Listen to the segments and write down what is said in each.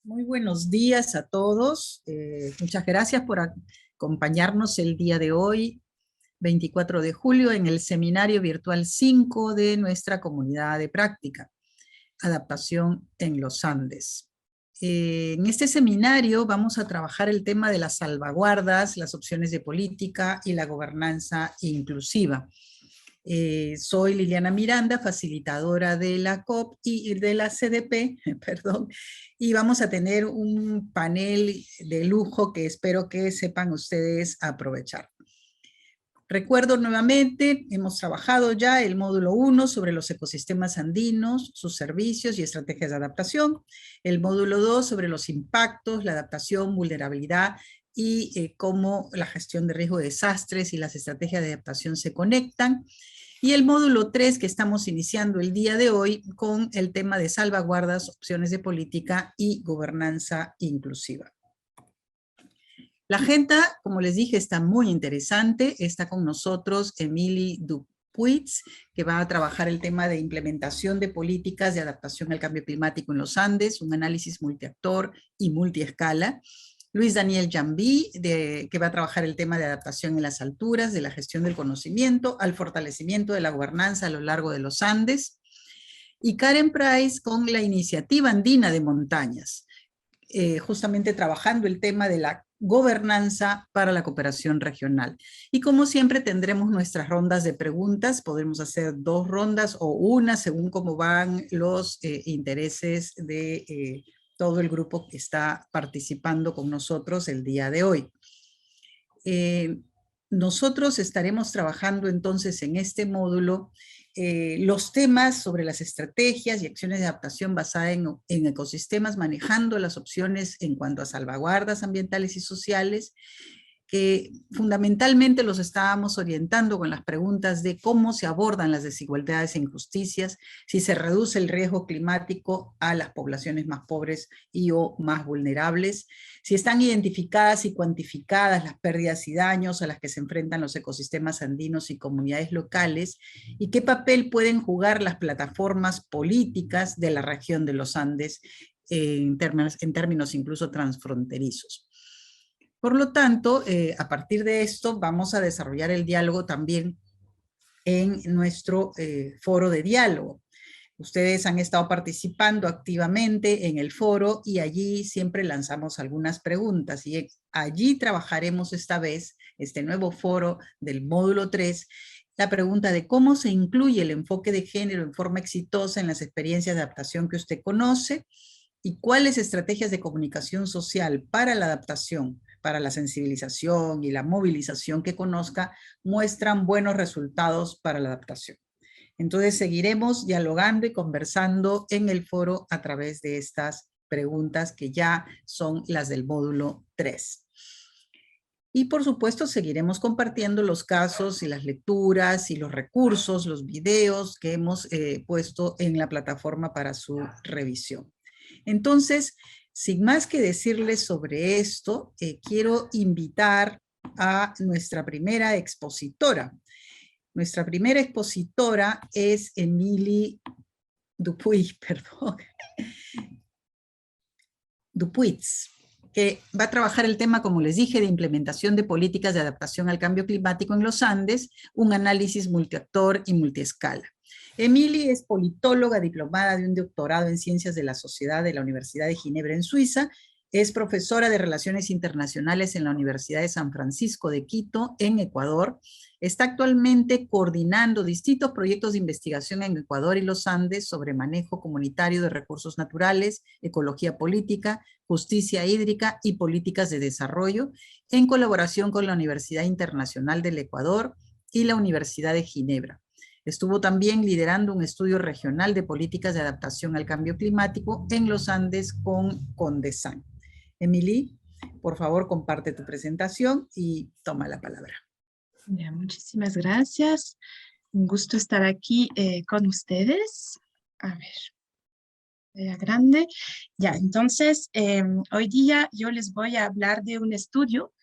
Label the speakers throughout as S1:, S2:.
S1: Muy buenos días a todos. Muchas gracias por acompañarnos el día de hoy, 24 de julio, en el seminario virtual 5 de nuestra comunidad de práctica, Adaptación en los Andes. En este seminario vamos a trabajar el tema de las salvaguardas, las opciones de política y la gobernanza inclusiva. Soy Liliana Miranda, facilitadora de la COP y de la CDP, perdón, y vamos a tener un panel de lujo que espero que sepan ustedes aprovechar. Recuerdo nuevamente, hemos trabajado ya el módulo 1 sobre los ecosistemas andinos, sus servicios y estrategias de adaptación, el módulo 2 sobre los impactos, la adaptación, vulnerabilidad y cómo la gestión de riesgo de desastres y las estrategias de adaptación se conectan, y el módulo 3 que estamos iniciando el día de hoy con el tema de salvaguardas, opciones de política y gobernanza inclusiva. La agenda, como les dije, está muy interesante. Está con nosotros Emily Dupuitz, que va a trabajar el tema de implementación de políticas de adaptación al cambio climático en los Andes, un análisis multiactor y multiescala. Luis Daniel Jambí, que va a trabajar el tema de adaptación en las alturas, de la gestión del conocimiento, al fortalecimiento de la gobernanza a lo largo de los Andes. Y Karen Price con la Iniciativa Andina de Montañas, justamente trabajando el tema de la gobernanza para la cooperación regional. Y como siempre tendremos nuestras rondas de preguntas, podremos hacer 2 rondas o una según cómo van los intereses de todo el grupo que está participando con nosotros el día de hoy. Nosotros estaremos trabajando entonces en este módulo los temas sobre las estrategias y acciones de adaptación basadas en ecosistemas, manejando las opciones en cuanto a salvaguardas ambientales y sociales, que fundamentalmente los estábamos orientando con las preguntas de cómo se abordan las desigualdades e injusticias, si se reduce el riesgo climático a las poblaciones más pobres y o más vulnerables, si están identificadas y cuantificadas las pérdidas y daños a las que se enfrentan los ecosistemas andinos y comunidades locales, y qué papel pueden jugar las plataformas políticas de la región de los Andes en términos incluso transfronterizos. Por lo tanto, a partir de esto vamos a desarrollar el diálogo también en nuestro foro de diálogo. Ustedes han estado participando activamente en el foro y allí siempre lanzamos algunas preguntas y allí trabajaremos esta vez, este nuevo foro del módulo 3, la pregunta de cómo se incluye el enfoque de género en forma exitosa en las experiencias de adaptación que usted conoce y cuáles estrategias de comunicación social para la adaptación, para la sensibilización y la movilización que conozca, muestran buenos resultados para la adaptación. Entonces seguiremos dialogando y conversando en el foro a través de estas preguntas que ya son las del módulo 3. Y por supuesto seguiremos compartiendo los casos y las lecturas y los recursos, los videos que hemos puesto en la plataforma para su revisión. Entonces, sin más que decirles sobre esto, quiero invitar a nuestra primera expositora. Nuestra primera expositora es Emily Dupuitz, Dupuitz, que va a trabajar el tema, como les dije, de implementación de políticas de adaptación al cambio climático en los Andes, un análisis multiactor y multiescala. Emily es politóloga diplomada de un doctorado en Ciencias de la Sociedad de la Universidad de Ginebra en Suiza, es profesora de Relaciones Internacionales en la Universidad de San Francisco de Quito, en Ecuador. Está actualmente coordinando distintos proyectos de investigación en Ecuador y los Andes sobre manejo comunitario de recursos naturales, ecología política, justicia hídrica y políticas de desarrollo, en colaboración con la Universidad Internacional del Ecuador y la Universidad de Ginebra. Estuvo también liderando un estudio regional de políticas de adaptación al cambio climático en los Andes con CONDESAN. Emily, por favor, comparte tu presentación y toma la palabra.
S2: Ya, muchísimas gracias. Un gusto estar aquí con ustedes. A ver, grande. Ya, entonces, hoy día yo les voy a hablar de un estudio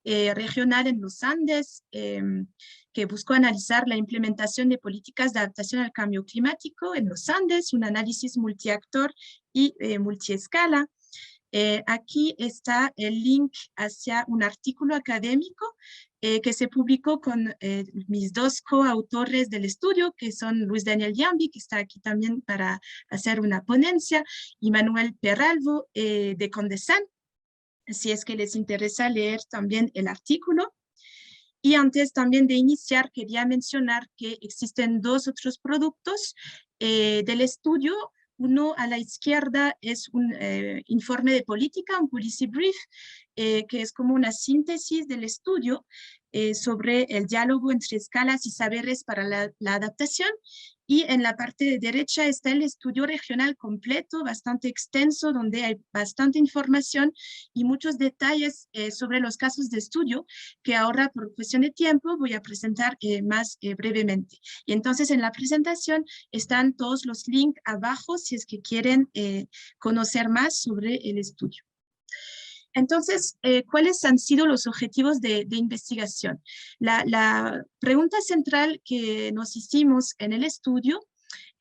S2: regional en los Andes que buscó analizar la implementación de políticas de adaptación al cambio climático en los Andes, un análisis multiactor y multiescala. Aquí está el link hacia un artículo académico que se publicó con mis dos coautores del estudio, que son Luis Daniel Yambi, que está aquí también para hacer una ponencia, y Manuel Peralvo de Condesan, si es que les interesa leer también el artículo. Y antes también de iniciar, quería mencionar que existen dos otros productos del estudio. Uno a la izquierda es un informe de política, un policy brief, que es como una síntesis del estudio sobre el diálogo entre escalas y saberes para la adaptación. Y en la parte de derecha está el estudio regional completo, bastante extenso, donde hay bastante información y muchos detalles sobre los casos de estudio, que ahora por cuestión de tiempo voy a presentar más brevemente. Y entonces en la presentación están todos los links abajo si es que quieren conocer más sobre el estudio. Entonces, ¿cuáles han sido los objetivos de investigación? La pregunta central que nos hicimos en el estudio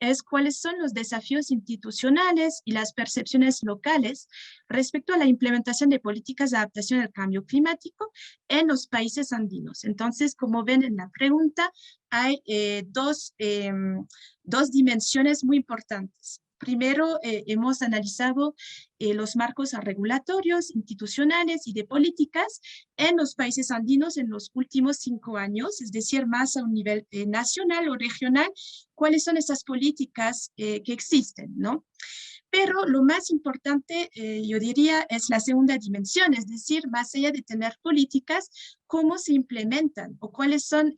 S2: es cuáles son los desafíos institucionales y las percepciones locales respecto a la implementación de políticas de adaptación al cambio climático en los países andinos. Entonces, como ven en la pregunta, hay dos dimensiones muy importantes. Primero, hemos analizado los marcos regulatorios, institucionales y de políticas en los países andinos en los últimos 5 años, es decir, más a un nivel nacional o regional, cuáles son esas políticas que existen, ¿no? Pero lo más importante, yo diría, es la segunda dimensión, es decir, más allá de tener políticas, cómo se implementan o cuáles son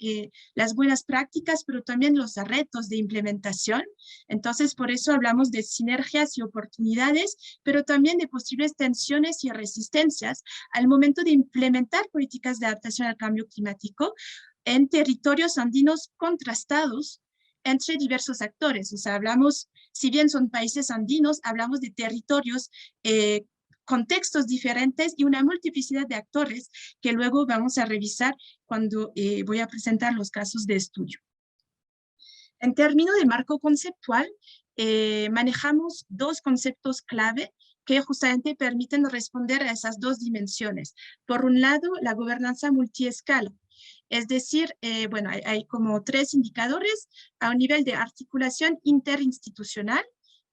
S2: las buenas prácticas, pero también los retos de implementación. Entonces, por eso hablamos de sinergias y oportunidades, pero también de posibles tensiones y resistencias al momento de implementar políticas de adaptación al cambio climático en territorios andinos contrastados entre diversos actores. O sea, hablamos, si bien son países andinos, hablamos de territorios, contextos diferentes y una multiplicidad de actores que luego vamos a revisar cuando voy a presentar los casos de estudio. En términos de marco conceptual, manejamos dos conceptos clave que justamente permiten responder a esas dos dimensiones. Por un lado, la gobernanza multiescala. Es decir, bueno, hay como 3 indicadores a un nivel de articulación interinstitucional.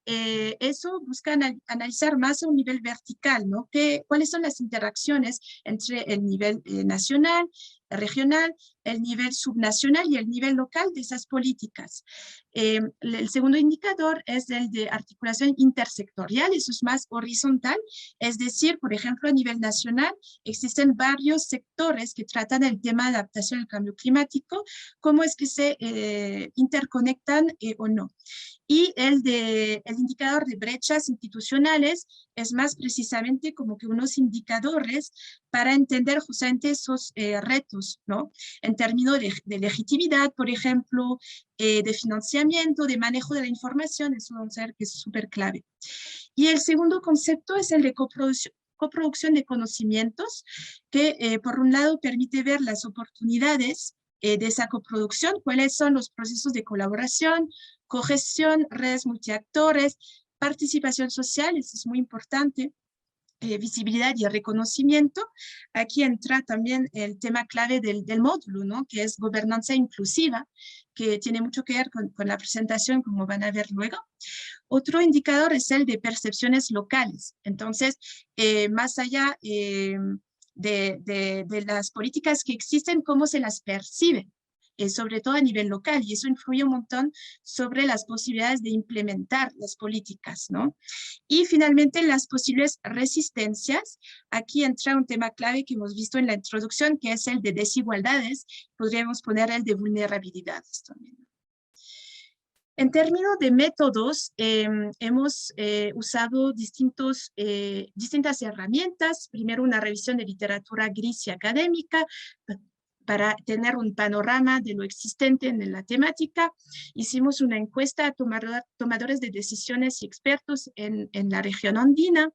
S2: Eso busca analizar más a un nivel vertical, ¿no? ¿Cuáles son las interacciones entre el nivel nacional, regional, el nivel subnacional y el nivel local de esas políticas? El segundo indicador es el de articulación intersectorial, eso es más horizontal, es decir, por ejemplo, a nivel nacional existen varios sectores que tratan el tema de adaptación al cambio climático, cómo es que se interconectan o no. Y el indicador de brechas institucionales es más precisamente como que unos indicadores para entender justamente esos retos, ¿no? En términos de legitimidad, por ejemplo, de financiamiento, de manejo de la información, eso vamos a ver que es súper clave. Y el segundo concepto es el de coproducción de conocimientos, que por un lado permite ver las oportunidades de esa coproducción, cuáles son los procesos de colaboración, cohesión, redes multiactores, participación social, eso es muy importante, visibilidad y reconocimiento. Aquí entra también el tema clave del módulo, ¿no? Que es gobernanza inclusiva, que tiene mucho que ver con la presentación, como van a ver luego. Otro indicador es el de percepciones locales. Entonces, más allá de las políticas que existen, cómo se las percibe, sobre todo a nivel local, y eso influye un montón sobre las posibilidades de implementar las políticas, ¿no? Y finalmente, las posibles resistencias. Aquí entra un tema clave que hemos visto en la introducción, que es el de desigualdades. Podríamos poner el de vulnerabilidades también. En términos de métodos, hemos usado distintas herramientas. Primero, una revisión de literatura gris y académica para tener un panorama de lo existente en la temática. Hicimos una encuesta a tomadores de decisiones y expertos en la región andina.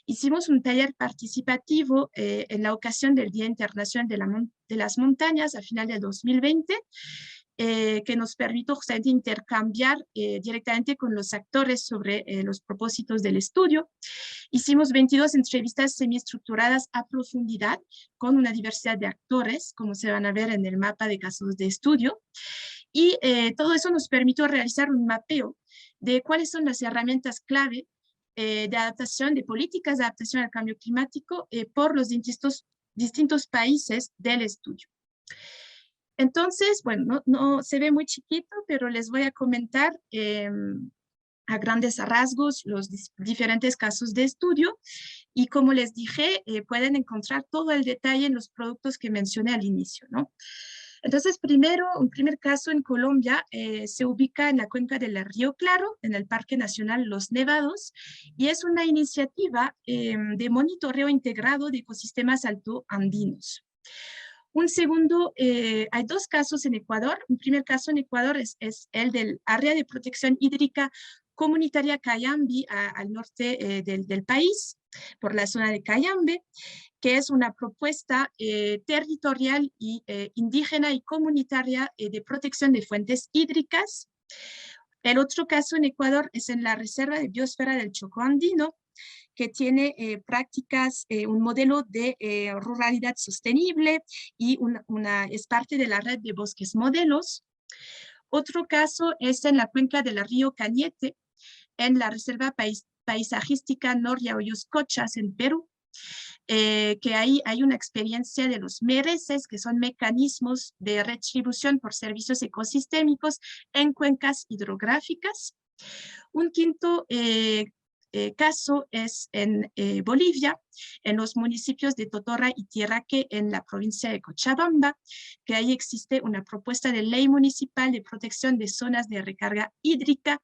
S2: Hicimos un taller participativo en la ocasión del Día Internacional de las Montañas a final de 2020. que nos permitió justamente intercambiar directamente con los actores sobre los propósitos del estudio. Hicimos 22 entrevistas semiestructuradas a profundidad con una diversidad de actores, como se van a ver en el mapa de casos de estudio. Y todo eso nos permitió realizar un mapeo de cuáles son las herramientas clave de adaptación, de políticas de adaptación al cambio climático por los distintos países del estudio. Entonces, bueno, no se ve muy chiquito, pero les voy a comentar a grandes rasgos los diferentes casos de estudio y como les dije, pueden encontrar todo el detalle en los productos que mencioné al inicio, ¿no? Entonces, un primer caso en Colombia se ubica en la cuenca del Río Claro, en el Parque Nacional Los Nevados, y es una iniciativa de monitoreo integrado de ecosistemas altoandinos. Un segundo, hay dos casos en Ecuador. Un primer caso en Ecuador es el del área de protección hídrica comunitaria Cayambe al norte del país, por la zona de Cayambe, que es una propuesta territorial y indígena y comunitaria de protección de fuentes hídricas. El otro caso en Ecuador es en la Reserva de Biosfera del Chocó Andino, que tiene prácticas, un modelo de ruralidad sostenible y es parte de la red de bosques modelos. Otro caso es en la cuenca del río Cañete, en la Reserva Paisajística Noryauyos-Cochas, en Perú, que ahí hay una experiencia de los mereces, que son mecanismos de retribución por servicios ecosistémicos en cuencas hidrográficas. Un quinto caso es en Bolivia, en los municipios de Totora y Tierraque, en la provincia de Cochabamba, que ahí existe una propuesta de ley municipal de protección de zonas de recarga hídrica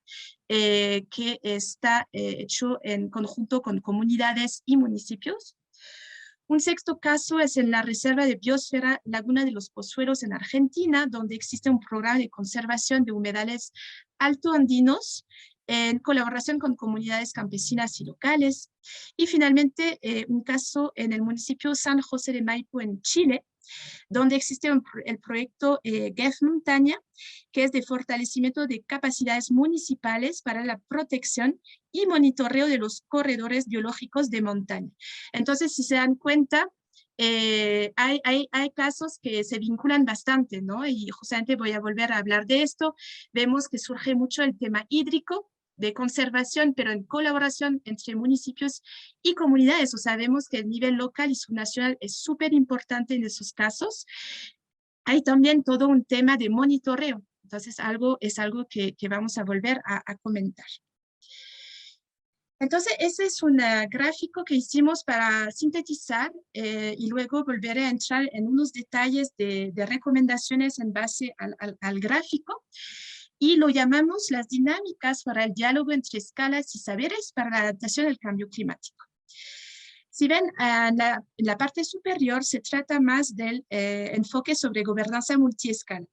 S2: que está hecho en conjunto con comunidades y municipios. Un sexto caso es en la Reserva de Biosfera Laguna de los Pozuelos en Argentina, donde existe un programa de conservación de humedales altoandinos en colaboración con comunidades campesinas y locales. Y finalmente, un caso en el municipio San José de Maipo, en Chile, donde existe el proyecto GEF Montaña, que es de fortalecimiento de capacidades municipales para la protección y monitoreo de los corredores biológicos de montaña. Entonces, si se dan cuenta, hay casos que se vinculan bastante, ¿no? Y justamente voy a volver a hablar de esto. Vemos que surge mucho el tema hídrico, de conservación, pero en colaboración entre municipios y comunidades. O sea, vemos que el nivel local y subnacional es súper importante en esos casos. Hay también todo un tema de monitoreo. Entonces, es algo que vamos a volver a comentar. Entonces, ese es un gráfico que hicimos para sintetizar y luego volveré a entrar en unos detalles de recomendaciones en base al gráfico. Y lo llamamos las dinámicas para el diálogo entre escalas y saberes para la adaptación al cambio climático. Si ven, en la parte superior se trata más del enfoque sobre gobernanza multiescala.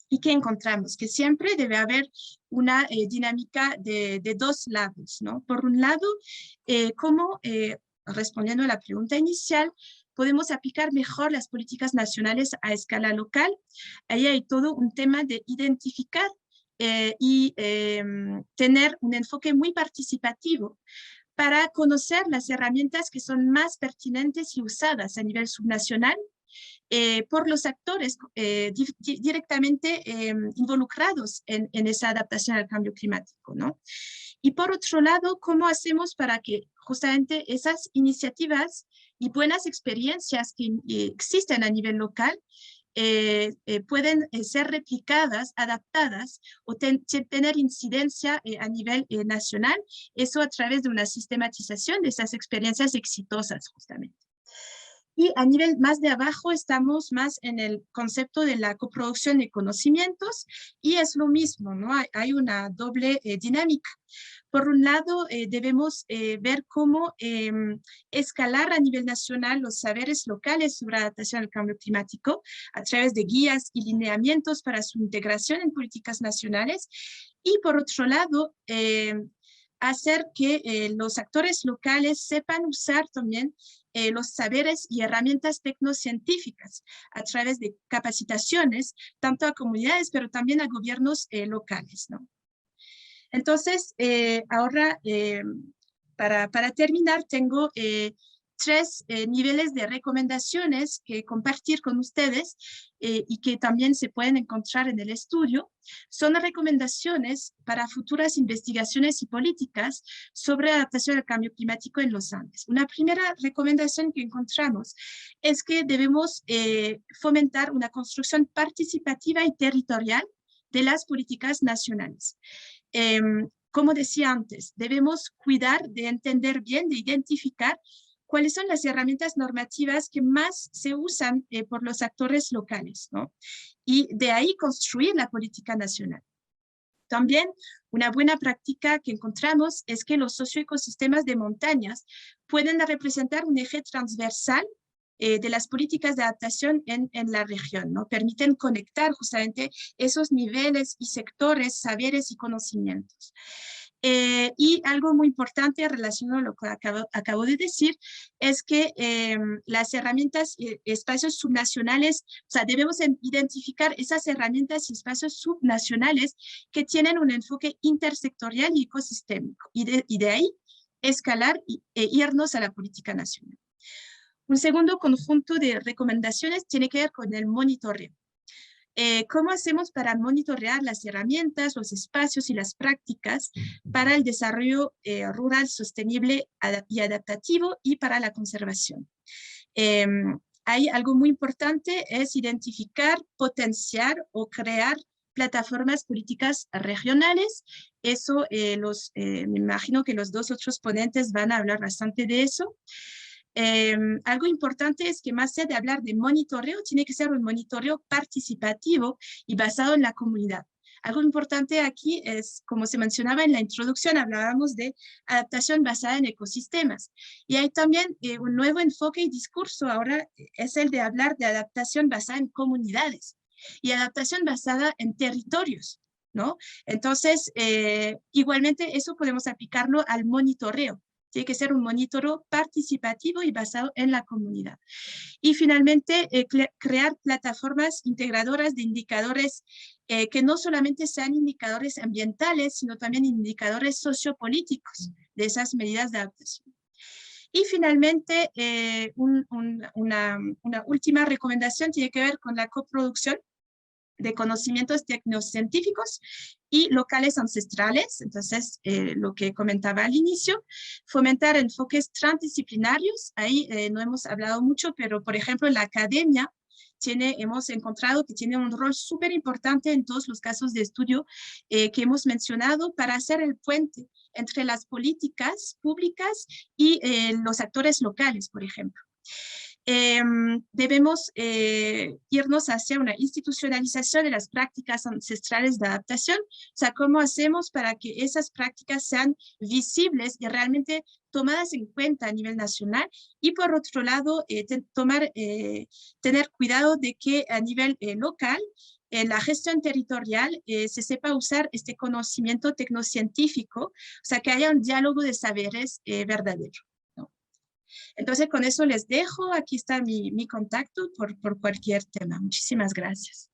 S2: ¿Y qué encontramos? Que siempre debe haber una dinámica de dos lados, ¿no? Por un lado, cómo, respondiendo a la pregunta inicial, podemos aplicar mejor las políticas nacionales a escala local. Ahí hay todo un tema de identificar y tener un enfoque muy participativo para conocer las herramientas que son más pertinentes y usadas a nivel subnacional por los actores directamente involucrados en esa adaptación al cambio climático, ¿no? Y por otro lado, ¿cómo hacemos para que justamente esas iniciativas y buenas experiencias que existen a nivel local pueden ser replicadas, adaptadas o tener incidencia a nivel nacional, eso a través de una sistematización de esas experiencias exitosas justamente. Y a nivel más de abajo estamos más en el concepto de la coproducción de conocimientos y es lo mismo, ¿no? Hay una doble dinámica. Por un lado, debemos ver cómo escalar a nivel nacional los saberes locales sobre adaptación al cambio climático a través de guías y lineamientos para su integración en políticas nacionales. Y por otro lado, hacer que los actores locales sepan usar también los saberes y herramientas tecnocientíficas a través de capacitaciones, tanto a comunidades, pero también a gobiernos locales, ¿no? Entonces, ahora, para terminar, tengo 3 niveles de recomendaciones que compartir con ustedes y que también se pueden encontrar en el estudio. Son recomendaciones para futuras investigaciones y políticas sobre adaptación al cambio climático en los Andes. Una primera recomendación que encontramos es que debemos fomentar una construcción participativa y territorial de las políticas nacionales. Como decía antes, debemos cuidar de entender bien, de identificar cuáles son las herramientas normativas que más se usan por los actores locales, ¿no? Y de ahí construir la política nacional. También una buena práctica que encontramos es que los socioecosistemas de montañas pueden representar un eje transversal de las políticas de adaptación en la región, ¿no? Permiten conectar justamente esos niveles y sectores, saberes y conocimientos. Y algo muy importante relacionado a lo que acabo de decir es que las herramientas y espacios subnacionales, o sea, debemos identificar esas herramientas y espacios subnacionales que tienen un enfoque intersectorial y ecosistémico, y de ahí escalar e irnos a la política nacional. Un segundo conjunto de recomendaciones tiene que ver con el monitoreo. ¿Cómo hacemos para monitorear las herramientas, los espacios y las prácticas para el desarrollo rural sostenible y adaptativo y para la conservación? Hay algo muy importante, es identificar, potenciar o crear plataformas políticas regionales. Eso me imagino que los 2 otros ponentes van a hablar bastante de eso. Algo importante es que más allá de hablar de monitoreo, tiene que ser un monitoreo participativo y basado en la comunidad. Algo importante aquí es, como se mencionaba en la introducción, hablábamos de adaptación basada en ecosistemas. Y hay también un nuevo enfoque y discurso ahora, es el de hablar de adaptación basada en comunidades y adaptación basada en territorios, ¿no? Entonces, igualmente eso podemos aplicarlo al monitoreo. Tiene que ser un monitoreo participativo y basado en la comunidad. Y finalmente, crear plataformas integradoras de indicadores que no solamente sean indicadores ambientales, sino también indicadores sociopolíticos de esas medidas de adaptación. Y finalmente, una última recomendación tiene que ver con la coproducción de conocimientos tecnocientíficos y locales ancestrales. Entonces, lo que comentaba al inicio, fomentar enfoques transdisciplinarios. Ahí no hemos hablado mucho, pero por ejemplo, la academia hemos encontrado que tiene un rol súper importante en todos los casos de estudio que hemos mencionado para hacer el puente entre las políticas públicas y los actores locales, por ejemplo. Debemos irnos hacia una institucionalización de las prácticas ancestrales de adaptación. O sea, ¿cómo hacemos para que esas prácticas sean visibles y realmente tomadas en cuenta a nivel nacional? Y por otro lado, tener cuidado de que a nivel local, en la gestión territorial, se sepa usar este conocimiento tecnocientífico, o sea, que haya un diálogo de saberes verdadero. Entonces, con eso les dejo. Aquí está mi contacto por cualquier tema. Muchísimas gracias.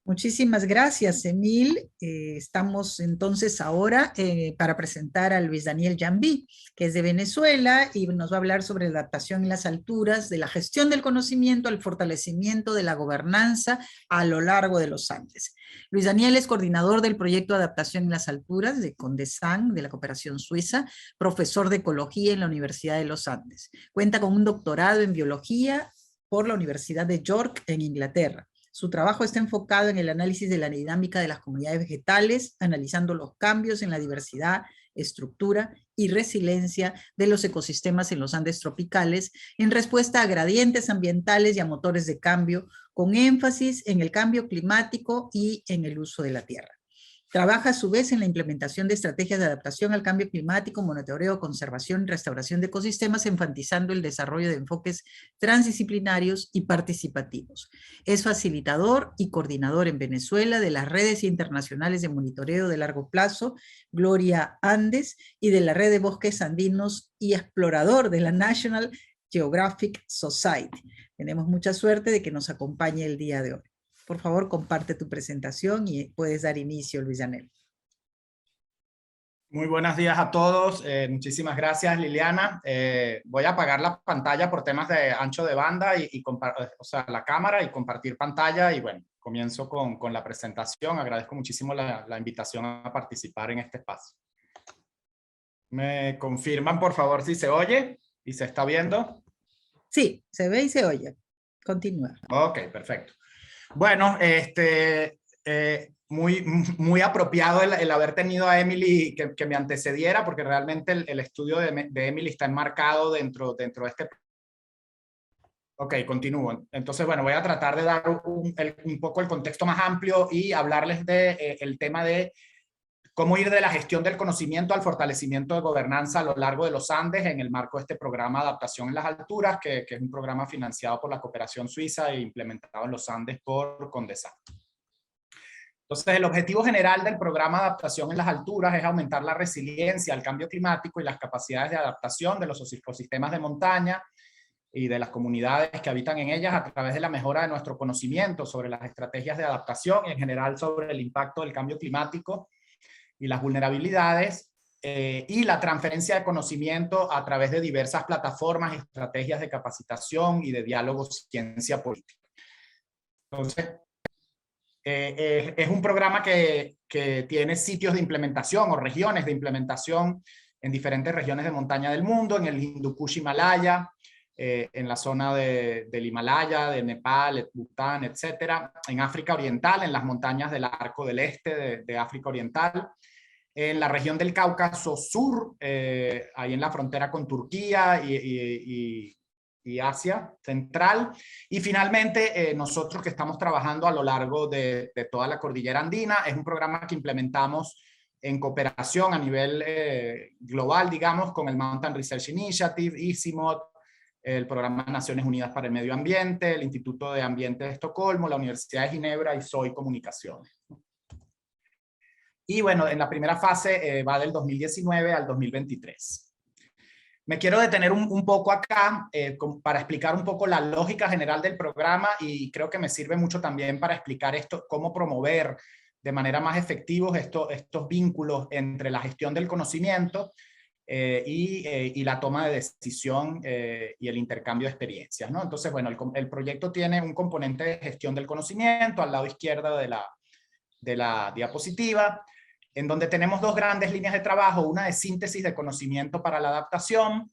S1: Muchísimas gracias, Emil. Estamos entonces ahora para presentar a Luis Daniel Jambí, que es de Venezuela y nos va a hablar sobre la adaptación en las alturas, de la gestión del conocimiento al fortalecimiento de la gobernanza a lo largo de los Andes. Luis Daniel es coordinador del proyecto de adaptación en las alturas de CONDESAN, de la cooperación suiza, profesor de ecología en la Universidad de los Andes. Cuenta con un doctorado en biología por la Universidad de York en Inglaterra. Su trabajo está enfocado en el análisis de la dinámica de las comunidades vegetales, analizando los cambios en la diversidad, estructura y resiliencia de los ecosistemas en los Andes tropicales en respuesta a gradientes ambientales y a motores de cambio, con énfasis en el cambio climático y en el uso de la tierra. Trabaja a su vez en la implementación de estrategias de adaptación al cambio climático, monitoreo, conservación y restauración de ecosistemas, enfatizando el desarrollo de enfoques transdisciplinarios y participativos. Es facilitador y coordinador en Venezuela de las redes internacionales de monitoreo de largo plazo, Gloria Andes, y de la red de bosques andinos y explorador de la National Geographic Society. Tenemos mucha suerte de que nos acompañe el día de hoy. Por favor, comparte tu presentación y puedes dar inicio, Luis Daniel.
S3: Muy buenos días a todos. Muchísimas gracias, Liliana. Voy a apagar la pantalla por temas de ancho de banda o sea, la cámara y compartir pantalla. Y bueno, comienzo con la presentación. Agradezco muchísimo la invitación a participar en este espacio. ¿Me confirman, por favor, si se oye y se está viendo?
S1: Sí, se ve y se oye. Continúa.
S3: Ok, perfecto. Bueno, muy apropiado el haber tenido a Emily que me antecediera, porque realmente el estudio de Emily está enmarcado dentro de este. Ok, continúo. Entonces, bueno, voy a tratar de dar un poco el contexto más amplio y hablarles del tema de cómo ir de la gestión del conocimiento al fortalecimiento de gobernanza a lo largo de los Andes en el marco de este programa Adaptación en las Alturas, que es un programa financiado por la Cooperación Suiza e implementado en los Andes por CONDESA. Entonces, el objetivo general del programa Adaptación en las Alturas es aumentar la resiliencia al cambio climático y las capacidades de adaptación de los ecosistemas de montaña y de las comunidades que habitan en ellas a través de la mejora de nuestro conocimiento sobre las estrategias de adaptación y en general sobre el impacto del cambio climático y las vulnerabilidades, y la transferencia de conocimiento a través de diversas plataformas y estrategias de capacitación y de diálogo ciencia política. Entonces, es un programa que tiene sitios de implementación o regiones de implementación en diferentes regiones de montaña del mundo, en el Hindu Kush Himalaya, en la zona del Himalaya, de Nepal, Bután, etcétera, en África Oriental, en las montañas del Arco del Este de África Oriental, en la región del Cáucaso Sur, ahí en la frontera con Turquía y Asia Central, y finalmente nosotros que estamos trabajando a lo largo de toda la cordillera andina. Es un programa que implementamos en cooperación a nivel global, digamos, con el Mountain Research Initiative, ICIMOD, el Programa de Naciones Unidas para el Medio Ambiente, el Instituto de Ambiente de Estocolmo, la Universidad de Ginebra y SOI Comunicaciones. Y bueno, en la primera fase va del 2019 al 2023. Me quiero detener un poco acá para explicar un poco la lógica general del programa, y creo que me sirve mucho también para explicar cómo promover de manera más efectiva estos vínculos entre la gestión del conocimiento y la toma de decisión y el intercambio de experiencias, ¿no? Entonces, bueno, el proyecto tiene un componente de gestión del conocimiento al lado izquierdo de la diapositiva, en donde tenemos dos grandes líneas de trabajo, una de síntesis de conocimiento para la adaptación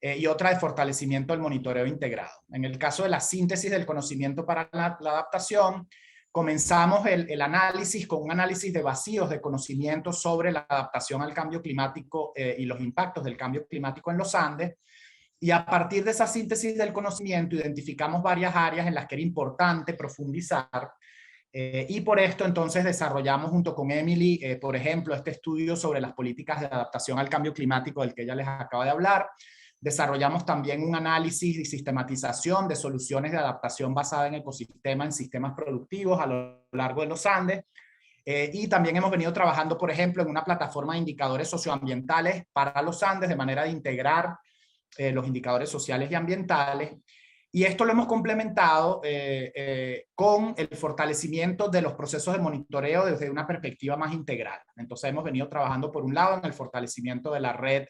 S3: y otra de fortalecimiento del monitoreo integrado. En el caso de la síntesis del conocimiento para la adaptación, comenzamos el análisis con un análisis de vacíos de conocimiento sobre la adaptación al cambio climático y los impactos del cambio climático en los Andes, y a partir de esa síntesis del conocimiento identificamos varias áreas en las que era importante profundizar. Y por esto entonces desarrollamos junto con Emily, por ejemplo, este estudio sobre las políticas de adaptación al cambio climático del que ella les acaba de hablar. Desarrollamos también un análisis y sistematización de soluciones de adaptación basada en ecosistemas, en sistemas productivos a lo largo de los Andes. Y también hemos venido trabajando, por ejemplo, en una plataforma de indicadores socioambientales para los Andes, de manera de integrar los indicadores sociales y ambientales. Y esto lo hemos complementado con el fortalecimiento de los procesos de monitoreo desde una perspectiva más integral. Entonces hemos venido trabajando por un lado en el fortalecimiento de la red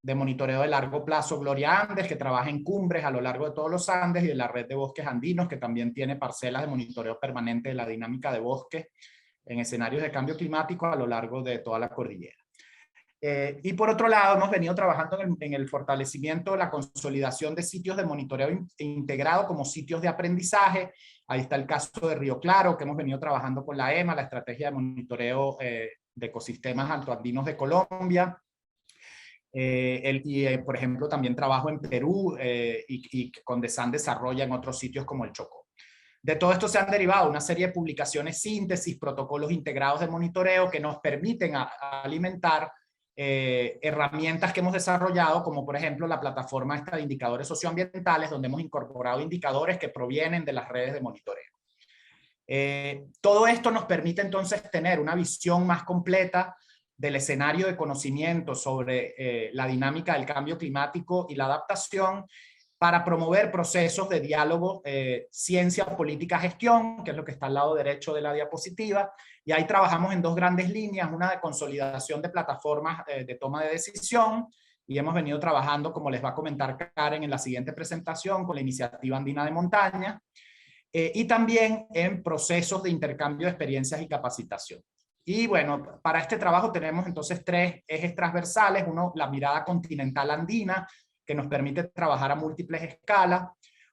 S3: de monitoreo de largo plazo Gloria Andes, que trabaja en cumbres a lo largo de todos los Andes, y de la red de bosques andinos, que también tiene parcelas de monitoreo permanente de la dinámica de bosques en escenarios de cambio climático a lo largo de toda la cordillera. Y por otro lado, hemos venido trabajando en el fortalecimiento, la consolidación de sitios de monitoreo integrado como sitios de aprendizaje. Ahí está el caso de Río Claro, que hemos venido trabajando con la EMA, la estrategia de monitoreo de ecosistemas altoandinos de Colombia. Por ejemplo, también trabajo en Perú y CONDESAN desarrolla en otros sitios como el Chocó. De todo esto se han derivado una serie de publicaciones síntesis, protocolos integrados de monitoreo que nos permiten alimentar herramientas que hemos desarrollado, como por ejemplo la plataforma esta de indicadores socioambientales, donde hemos incorporado indicadores que provienen de las redes de monitoreo. Todo esto nos permite entonces tener una visión más completa del escenario de conocimiento sobre la dinámica del cambio climático y la adaptación, para promover procesos de diálogo, ciencia, política, gestión, que es lo que está al lado derecho de la diapositiva, y ahí trabajamos en dos grandes líneas, una de consolidación de plataformas de toma de decisión, y hemos venido trabajando, como les va a comentar Karen en la siguiente presentación, con la Iniciativa Andina de Montaña, y también en procesos de intercambio de experiencias y capacitación. Y bueno, para este trabajo tenemos entonces tres ejes transversales. Uno, la mirada continental andina, que nos permite trabajar a múltiples escalas.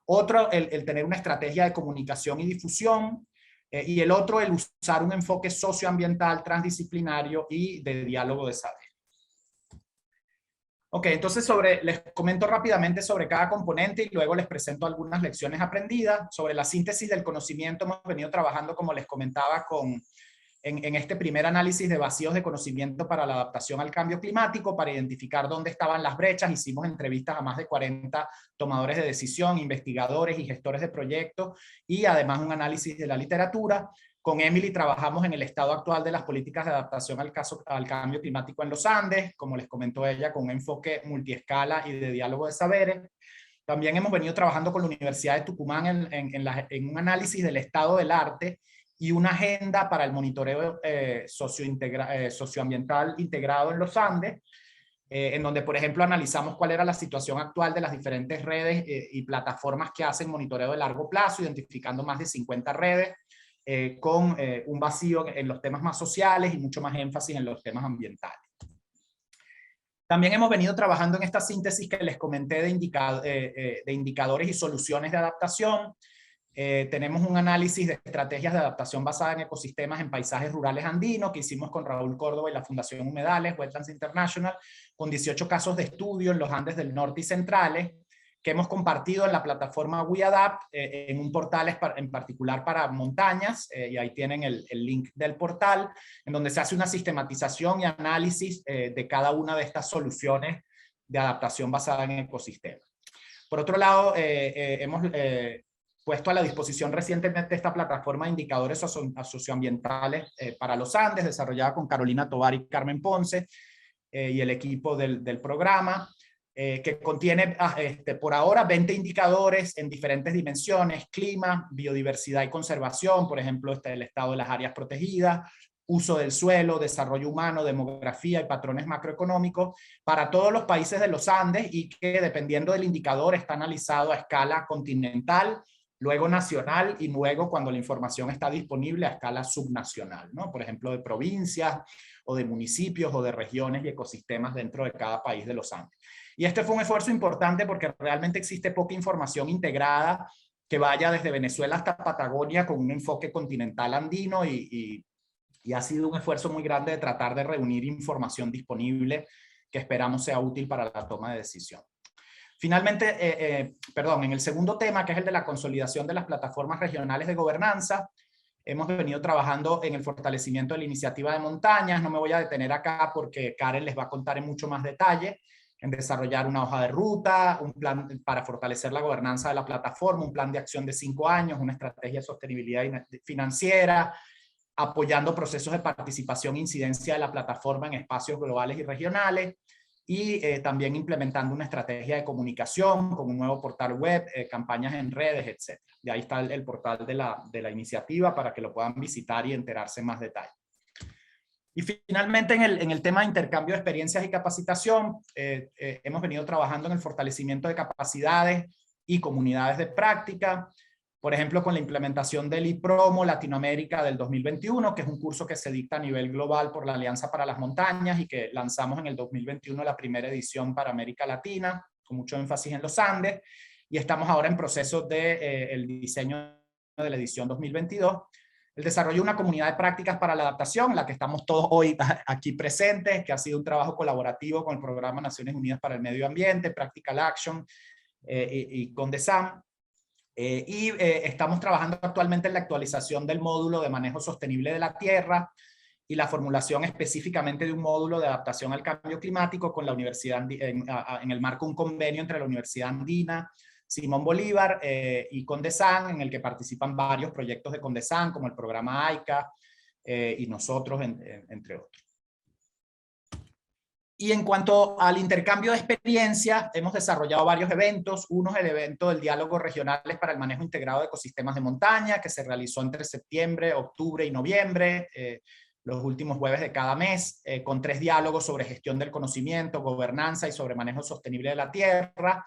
S3: Otro, el tener una estrategia de comunicación y difusión. Y el otro, el usar un enfoque socioambiental, transdisciplinario y de diálogo de saber. Ok, entonces les comento rápidamente sobre cada componente y luego les presento algunas lecciones aprendidas. Sobre la síntesis del conocimiento hemos venido trabajando, como les comentaba, en este primer análisis de vacíos de conocimiento para la adaptación al cambio climático, para identificar dónde estaban las brechas. Hicimos entrevistas a más de 40 tomadores de decisión, investigadores y gestores de proyectos, y además un análisis de la literatura. Con Emily trabajamos en el estado actual de las políticas de adaptación al cambio climático en los Andes, como les comentó ella, con un enfoque multiescala y de diálogo de saberes. También hemos venido trabajando con la Universidad de Tucumán en un análisis del estado del arte y una agenda para el monitoreo socioambiental integrado en los Andes, en donde, por ejemplo, analizamos cuál era la situación actual de las diferentes redes y plataformas que hacen monitoreo de largo plazo, identificando más de 50 redes, con un vacío en los temas más sociales y mucho más énfasis en los temas ambientales. También hemos venido trabajando en esta síntesis que les comenté de indicadores y soluciones de adaptación. Tenemos un análisis de estrategias de adaptación basada en ecosistemas en paisajes rurales andinos que hicimos con Raúl Córdoba y la Fundación Humedales, Wetlands International, con 18 casos de estudio en los Andes del norte y centrales, que hemos compartido en la plataforma WeAdapt, en un portal en particular para montañas, y ahí tienen el link del portal, en donde se hace una sistematización y análisis de cada una de estas soluciones de adaptación basada en ecosistemas. Por otro lado, hemos puesto a la disposición recientemente esta plataforma de indicadores socioambientales para los Andes, desarrollada con Carolina Tovar y Carmen Ponce, y el equipo del programa, que contiene por ahora 20 indicadores en diferentes dimensiones: clima, biodiversidad y conservación, por ejemplo, el estado de las áreas protegidas, uso del suelo, desarrollo humano, demografía y patrones macroeconómicos para todos los países de los Andes, y que dependiendo del indicador está analizado a escala continental, luego nacional y luego, cuando la información está disponible, a escala subnacional, ¿no? Por ejemplo, de provincias o de municipios o de regiones y ecosistemas dentro de cada país de los Andes. Y este fue un esfuerzo importante porque realmente existe poca información integrada que vaya desde Venezuela hasta Patagonia con un enfoque continental andino, y ha sido un esfuerzo muy grande de tratar de reunir información disponible que esperamos sea útil para la toma de decisión. Finalmente, en el segundo tema, que es el de la consolidación de las plataformas regionales de gobernanza, hemos venido trabajando en el fortalecimiento de la Iniciativa de Montañas. No me voy a detener acá porque Karen les va a contar en mucho más detalle, en desarrollar una hoja de ruta, un plan para fortalecer la gobernanza de la plataforma, un plan de acción de 5 años, una estrategia de sostenibilidad financiera, apoyando procesos de participación e incidencia de la plataforma en espacios globales y regionales, y también implementando una estrategia de comunicación con un nuevo portal web, campañas en redes, etc. Y ahí está el portal de la iniciativa para que lo puedan visitar y enterarse en más detalle. Y finalmente, en el tema de intercambio de experiencias y capacitación, hemos venido trabajando en el fortalecimiento de capacidades y comunidades de práctica, por ejemplo, con la implementación del IPROMO Latinoamérica del 2021, que es un curso que se dicta a nivel global por la Alianza para las Montañas y que lanzamos en el 2021 la primera edición para América Latina, con mucho énfasis en los Andes, y estamos ahora en proceso de el diseño de la edición 2022, el desarrollo de una comunidad de prácticas para la adaptación, en la que estamos todos hoy aquí presentes, que ha sido un trabajo colaborativo con el Programa Naciones Unidas para el Medio Ambiente, Practical Action, y con DESAM. Estamos trabajando actualmente en la actualización del módulo de manejo sostenible de la tierra y la formulación específicamente de un módulo de adaptación al cambio climático con la Universidad en el marco de un convenio entre la Universidad Andina, Simón Bolívar y Condesan, en el que participan varios proyectos de Condesan, como el programa AICA y nosotros, entre otros. Y en cuanto al intercambio de experiencias, hemos desarrollado varios eventos. Uno es el evento del Diálogo Regionales para el Manejo Integrado de Ecosistemas de Montaña, que se realizó entre septiembre, octubre y noviembre, los últimos jueves de cada mes, con 3 diálogos sobre gestión del conocimiento, gobernanza y sobre manejo sostenible de la tierra.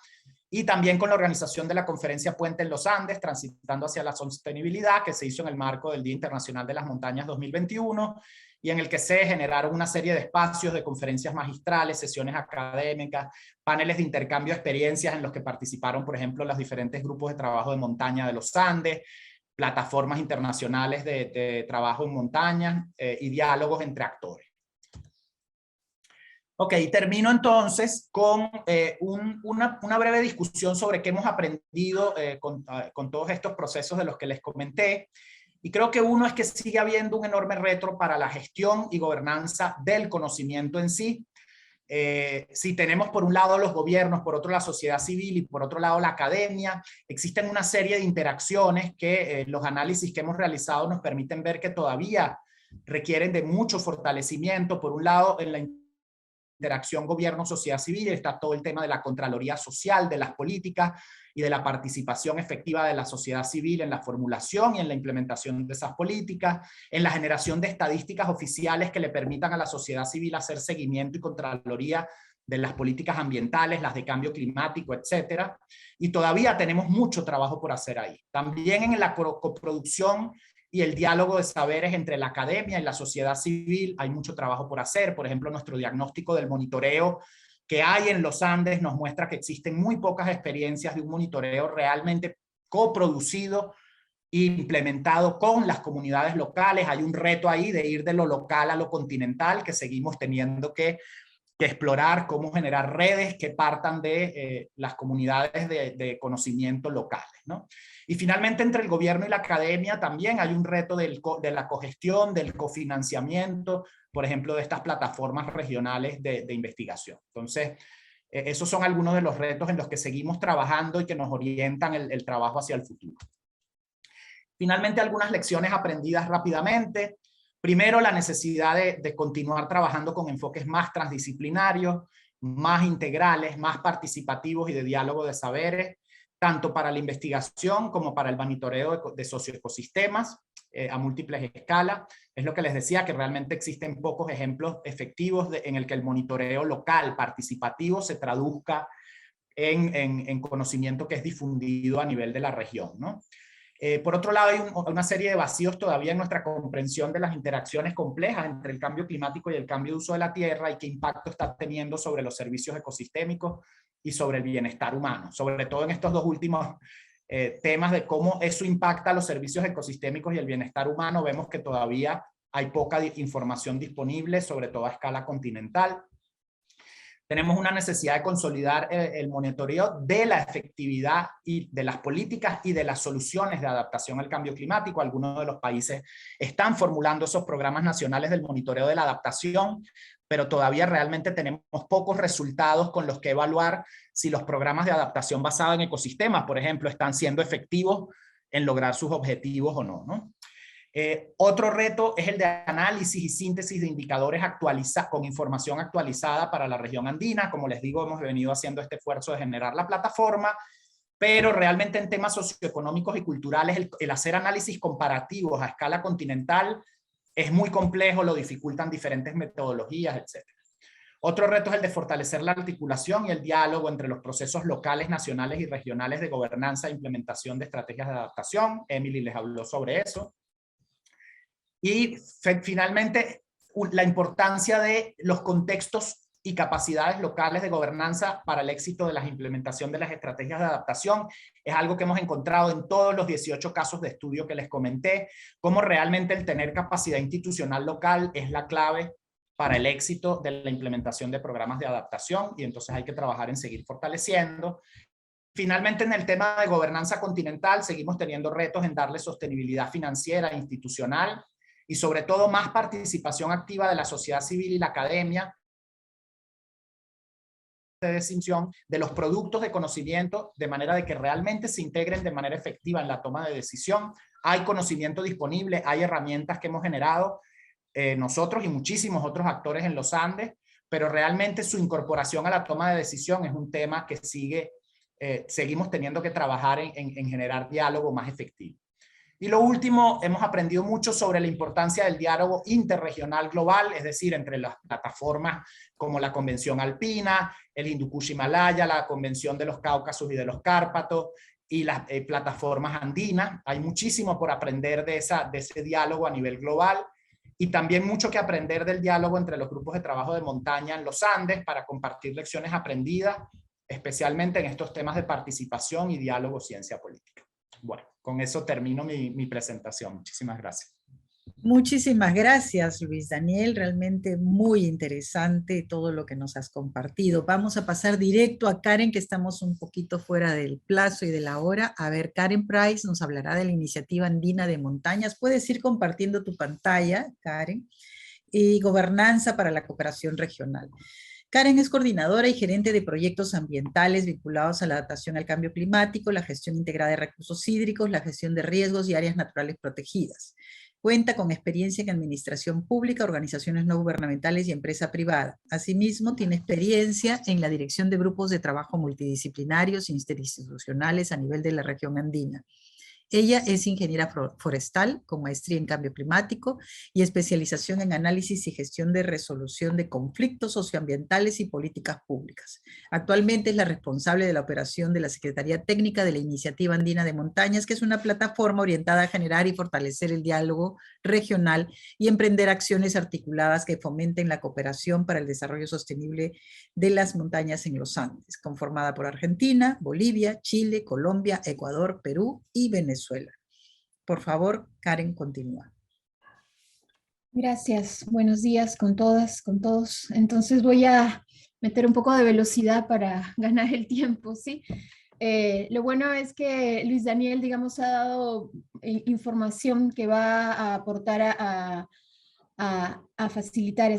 S3: Y también con la organización de la Conferencia Puente en los Andes, Transitando hacia la Sostenibilidad, que se hizo en el marco del Día Internacional de las Montañas 2021, y en el que se generaron una serie de espacios de conferencias magistrales, sesiones académicas, paneles de intercambio de experiencias en los que participaron, por ejemplo, los diferentes grupos de trabajo de montaña de los Andes, plataformas internacionales de trabajo en montaña y diálogos entre actores. Ok, termino entonces con una breve discusión sobre qué hemos aprendido con todos estos procesos de los que les comenté. Y creo que uno es que sigue habiendo un enorme reto para la gestión y gobernanza del conocimiento en sí. Si tenemos por un lado los gobiernos, por otro la sociedad civil y por otro lado la academia, existen una serie de interacciones que los análisis que hemos realizado nos permiten ver que todavía requieren de mucho fortalecimiento. Por un lado, en la interacción gobierno-sociedad civil está todo el tema de la contraloría social, de las políticas y de la participación efectiva de la sociedad civil en la formulación y en la implementación de esas políticas, en la generación de estadísticas oficiales que le permitan a la sociedad civil hacer seguimiento y contraloría de las políticas ambientales, las de cambio climático, etcétera. Y todavía tenemos mucho trabajo por hacer ahí. También en la coproducción y el diálogo de saberes entre la academia y la sociedad civil hay mucho trabajo por hacer. Por ejemplo, nuestro diagnóstico del monitoreo que hay en los Andes nos muestra que existen muy pocas experiencias de un monitoreo realmente coproducido e implementado con las comunidades locales. Hay un reto ahí de ir de lo local a lo continental, que seguimos teniendo que explorar cómo generar redes que partan de las comunidades de conocimiento locales, ¿no? Y finalmente, entre el gobierno y la academia también hay un reto de la cogestión, del cofinanciamiento, por ejemplo, de estas plataformas regionales de investigación. Entonces, esos son algunos de los retos en los que seguimos trabajando y que nos orientan el trabajo hacia el futuro. Finalmente, algunas lecciones aprendidas rápidamente. Primero, la necesidad de continuar trabajando con enfoques más transdisciplinarios, más integrales, más participativos y de diálogo de saberes, tanto para la investigación como para el monitoreo de socioecosistemas a múltiples escalas. Es lo que les decía, que realmente existen pocos ejemplos efectivos en el que el monitoreo local participativo se traduzca en conocimiento que es difundido a nivel de la región, ¿no? Por otro lado, hay una serie de vacíos todavía en nuestra comprensión de las interacciones complejas entre el cambio climático y el cambio de uso de la tierra y qué impacto está teniendo sobre los servicios ecosistémicos y sobre el bienestar humano, sobre todo en estos dos últimos temas de cómo eso impacta a los servicios ecosistémicos y el bienestar humano. Vemos que todavía hay poca información disponible, sobre todo a escala continental. Tenemos una necesidad de consolidar el monitoreo de la efectividad y de las políticas y de las soluciones de adaptación al cambio climático. Algunos de los países están formulando esos programas nacionales del monitoreo de la adaptación, pero todavía realmente tenemos pocos resultados con los que evaluar si los programas de adaptación basados en ecosistemas, por ejemplo, están siendo efectivos en lograr sus objetivos o no, ¿no? Otro reto es el de análisis y síntesis de indicadores con información actualizada para la región andina. Como les digo, hemos venido haciendo este esfuerzo de generar la plataforma, pero realmente en temas socioeconómicos y culturales el hacer análisis comparativos a escala continental es muy complejo, lo dificultan diferentes metodologías, etc. Otro reto es el de fortalecer la articulación y el diálogo entre los procesos locales, nacionales y regionales de gobernanza e implementación de estrategias de adaptación. Emily les habló sobre eso. Y finalmente, la importancia de los contextos y capacidades locales de gobernanza para el éxito de la implementación de las estrategias de adaptación. Es algo que hemos encontrado en todos los 18 casos de estudio que les comenté, cómo realmente el tener capacidad institucional local es la clave para el éxito de la implementación de programas de adaptación, y entonces hay que trabajar en seguir fortaleciendo. Finalmente, en el tema de gobernanza continental, seguimos teniendo retos en darle sostenibilidad financiera e institucional y sobre todo más participación activa de la sociedad civil y la academia de distinción de los productos de conocimiento de manera de que realmente se integren de manera efectiva en la toma de decisión. Hay conocimiento disponible, hay herramientas que hemos generado nosotros y muchísimos otros actores en los Andes, pero realmente su incorporación a la toma de decisión es un tema que seguimos teniendo que trabajar en generar diálogo más efectivo. Y lo último, hemos aprendido mucho sobre la importancia del diálogo interregional global, es decir, entre las plataformas como la Convención Alpina, el Hindu Kush Himalaya, la Convención de los Cáucasos y de los Cárpatos y las plataformas andinas. Hay muchísimo por aprender de ese diálogo a nivel global y también mucho que aprender del diálogo entre los grupos de trabajo de montaña en los Andes para compartir lecciones aprendidas, especialmente en estos temas de participación y diálogo ciencia política. Bueno, con eso termino mi presentación. Muchísimas gracias.
S1: Muchísimas gracias, Luis Daniel. Realmente muy interesante todo lo que nos has compartido. Vamos a pasar directo a Karen, que estamos un poquito fuera del plazo y de la hora. A ver, Karen Price nos hablará de la Iniciativa Andina de Montañas. Puedes ir compartiendo tu pantalla, Karen, y Gobernanza para la Cooperación Regional. Karen es coordinadora y gerente de proyectos ambientales vinculados a la adaptación al cambio climático, la gestión integrada de recursos hídricos, la gestión de riesgos y áreas naturales protegidas. Cuenta con experiencia en administración pública, organizaciones no gubernamentales y empresa privada. Asimismo, tiene experiencia en la dirección de grupos de trabajo multidisciplinarios e interinstitucionales a nivel de la región andina. Ella es ingeniera forestal con maestría en cambio climático y especialización en análisis y gestión de resolución de conflictos socioambientales y políticas públicas. Actualmente es la responsable de la operación de la Secretaría Técnica de la Iniciativa Andina de Montañas, que es una plataforma orientada a generar y fortalecer el diálogo regional y emprender acciones articuladas que fomenten la cooperación para el desarrollo sostenible de las montañas en los Andes, conformada por Argentina, Bolivia, Chile, Colombia, Ecuador, Perú y Venezuela. Por favor, Karen, continúa.
S4: Gracias. Buenos días con todas, con todos. Entonces voy a meter un poco de velocidad para ganar el tiempo, ¿sí? Lo bueno es que Luis Daniel, digamos, ha dado información que va a aportar a facilitar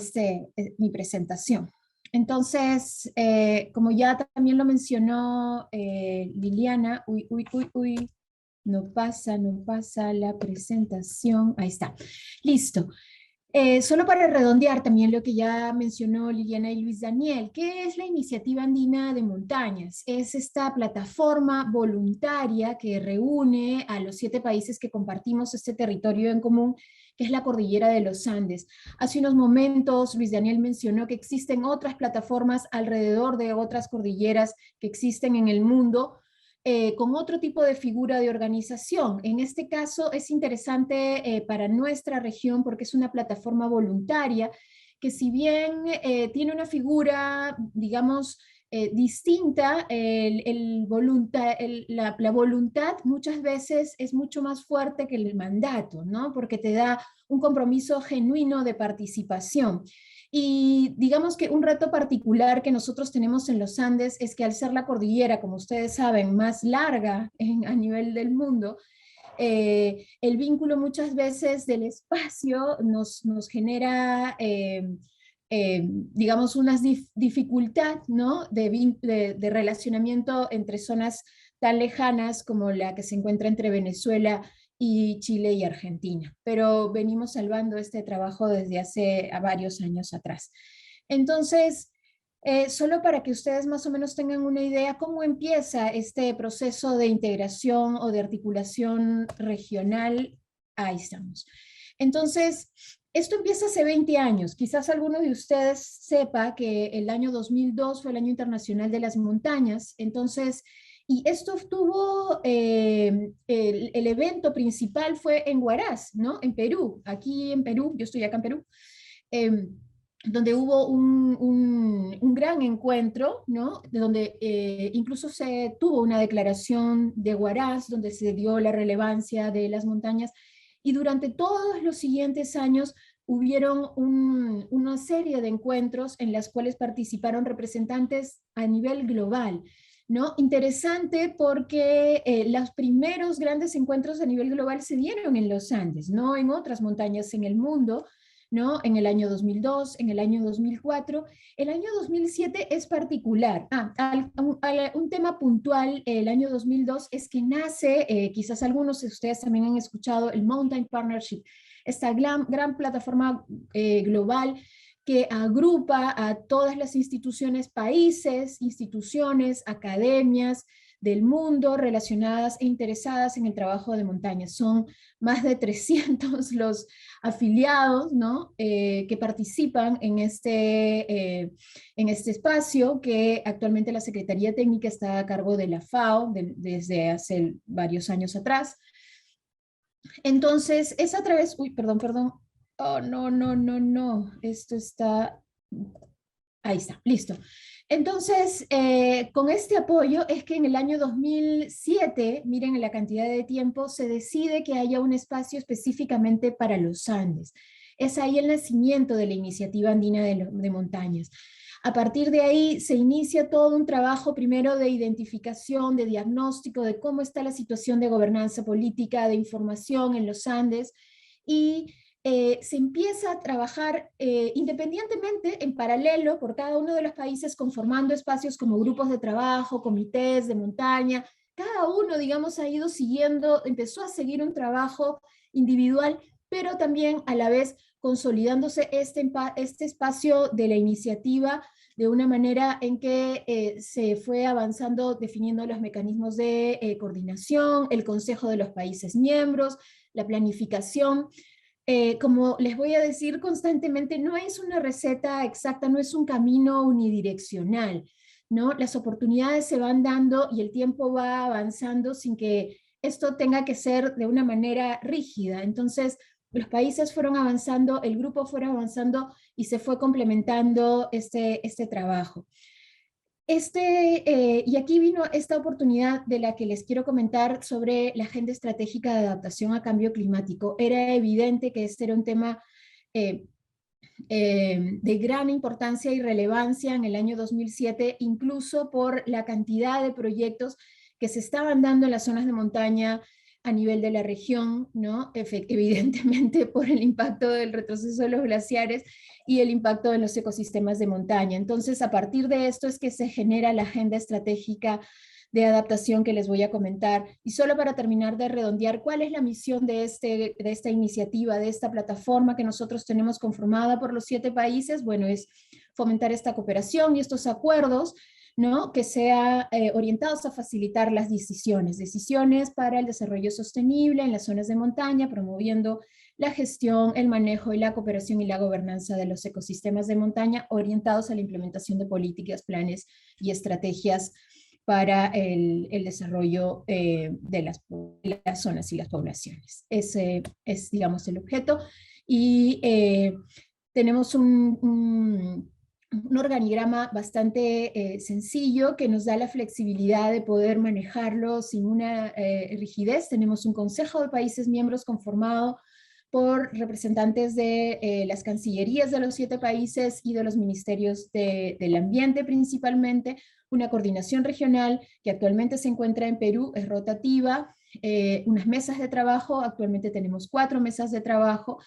S4: mi presentación. Entonces, como ya también lo mencionó Liliana, no pasa la presentación, ahí está, listo. Solo para redondear también lo que ya mencionó Liliana y Luis Daniel, ¿qué es la Iniciativa Andina de Montañas? Es esta plataforma voluntaria que reúne a los 7 países que compartimos este territorio en común, que es la Cordillera de los Andes. Hace unos momentos Luis Daniel mencionó que existen otras plataformas alrededor de otras cordilleras que existen en el mundo, con otro tipo de figura de organización. En este caso es interesante para nuestra región porque es una plataforma voluntaria que si bien tiene una figura, digamos, distinta, la voluntad muchas veces es mucho más fuerte que el mandato, ¿no? Porque te da un compromiso genuino de participación. Y digamos que un reto particular que nosotros tenemos en los Andes es que al ser la cordillera, como ustedes saben, más larga a nivel del mundo, el vínculo muchas veces del espacio nos genera, digamos, una dificultad, ¿no? de relacionamiento entre zonas tan lejanas como la que se encuentra entre Venezuela y Chile y Argentina, pero venimos salvando este trabajo desde hace varios años atrás. Entonces, solo para que ustedes más o menos tengan una idea cómo empieza este proceso de integración o de articulación regional, ahí estamos. Entonces, esto empieza hace 20 años. Quizás alguno de ustedes sepa que el año 2002 fue el Año Internacional de las Montañas, entonces, y esto tuvo, el evento principal fue en Huaraz, ¿no? En Perú, aquí en Perú, yo estoy acá en Perú, donde hubo un gran encuentro, ¿no? Donde incluso se tuvo una declaración de Huaraz, donde se dio la relevancia de las montañas, y durante todos los siguientes años hubieron una serie de encuentros en las cuales participaron representantes a nivel global ¿no? Interesante porque los primeros grandes encuentros a nivel global se dieron en los Andes, no en otras montañas en el mundo, ¿no? En el año 2002, en el año 2004. El año 2007 es particular. Un tema puntual, el año 2002, es que nace, quizás algunos de ustedes también han escuchado, el Mountain Partnership, esta gran plataforma global que agrupa a todas las instituciones, países, instituciones, academias del mundo relacionadas e interesadas en el trabajo de montaña. Son más de 300 los afiliados, ¿no? Que participan en este espacio, que actualmente la Secretaría Técnica está a cargo de la FAO desde hace varios años atrás. Entonces, es a través, perdón, oh, no, esto está, ahí está, listo. Entonces, con este apoyo es que en el año 2007, miren la cantidad de tiempo, se decide que haya un espacio específicamente para los Andes. Es ahí el nacimiento de la Iniciativa Andina de Montañas. A partir de ahí se inicia todo un trabajo primero de identificación, de diagnóstico, de cómo está la situación de gobernanza política, de información en los Andes, y se empieza a trabajar independientemente, en paralelo, por cada uno de los países, conformando espacios como grupos de trabajo, comités de montaña. Cada uno, digamos, ha ido siguiendo, empezó a seguir un trabajo individual, pero también a la vez consolidándose este espacio de la iniciativa de una manera en que se fue avanzando, definiendo los mecanismos de coordinación, el consejo de los países miembros, la planificación. Como les voy a decir constantemente, no es una receta exacta, no es un camino unidireccional, ¿no? Las oportunidades se van dando y el tiempo va avanzando sin que esto tenga que ser de una manera rígida. Entonces, los países fueron avanzando, el grupo fue avanzando y se fue complementando este trabajo. Y aquí vino esta oportunidad de la que les quiero comentar sobre la Agenda Estratégica de Adaptación a Cambio Climático. Era evidente que este era un tema de gran importancia y relevancia en el año 2007, incluso por la cantidad de proyectos que se estaban dando en las zonas de montaña a nivel de la región, ¿no? Evidentemente por el impacto del retroceso de los glaciares y el impacto en los ecosistemas de montaña. Entonces, a partir de esto es que se genera la Agenda Estratégica de Adaptación que les voy a comentar. Y solo para terminar de redondear, ¿cuál es la misión de esta iniciativa, de esta plataforma que nosotros tenemos conformada por los 7 países? Bueno, es fomentar esta cooperación y estos acuerdos, ¿no? Que sean orientados a facilitar las decisiones para el desarrollo sostenible en las zonas de montaña, promoviendo la gestión, el manejo y la cooperación y la gobernanza de los ecosistemas de montaña, orientados a la implementación de políticas, planes y estrategias para el desarrollo de las zonas y las poblaciones. Ese es, digamos, el objeto. Y tenemos un organigrama bastante sencillo que nos da la flexibilidad de poder manejarlo sin una rigidez. Tenemos un consejo de países miembros conformado por representantes de las cancillerías de los 7 países y de los ministerios del ambiente principalmente, una coordinación regional que actualmente se encuentra en Perú, es rotativa, unas mesas de trabajo, actualmente tenemos 4 mesas de trabajo,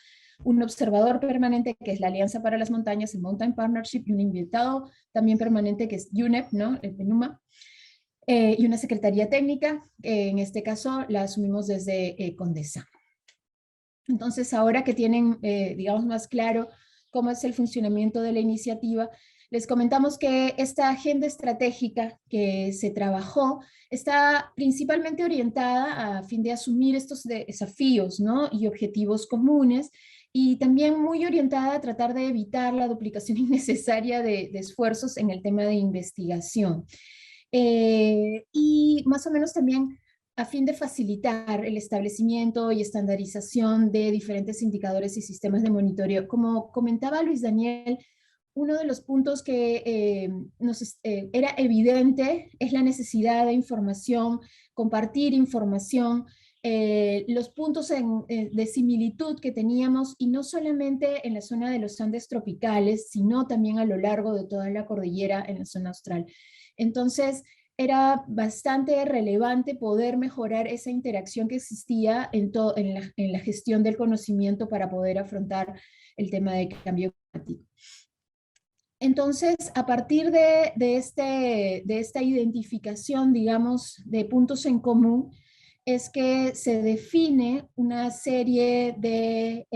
S4: un observador permanente que es la Alianza para las Montañas, el Mountain Partnership, y un invitado también permanente que es UNEP, ¿no? El PNUMA, y una secretaría técnica, en este caso la asumimos desde Condesa. Entonces, ahora que tienen, digamos, más claro cómo es el funcionamiento de la iniciativa, les comentamos que esta agenda estratégica que se trabajó está principalmente orientada a fin de asumir estos desafíos, ¿no? Y objetivos comunes, y también muy orientada a tratar de evitar la duplicación innecesaria de esfuerzos en el tema de investigación. Y más o menos también a fin de facilitar el establecimiento y estandarización de diferentes indicadores y sistemas de monitoreo. Como comentaba Luis Daniel, uno de los puntos que era evidente es la necesidad de información, compartir información, los puntos de similitud que teníamos, y no solamente en la zona de los Andes tropicales, sino también a lo largo de toda la cordillera en la zona austral. Entonces, era bastante relevante poder mejorar esa interacción que existía en la gestión del conocimiento para poder afrontar el tema de cambio climático. Entonces, a partir de esta identificación, digamos, de puntos en común, es que se define una serie de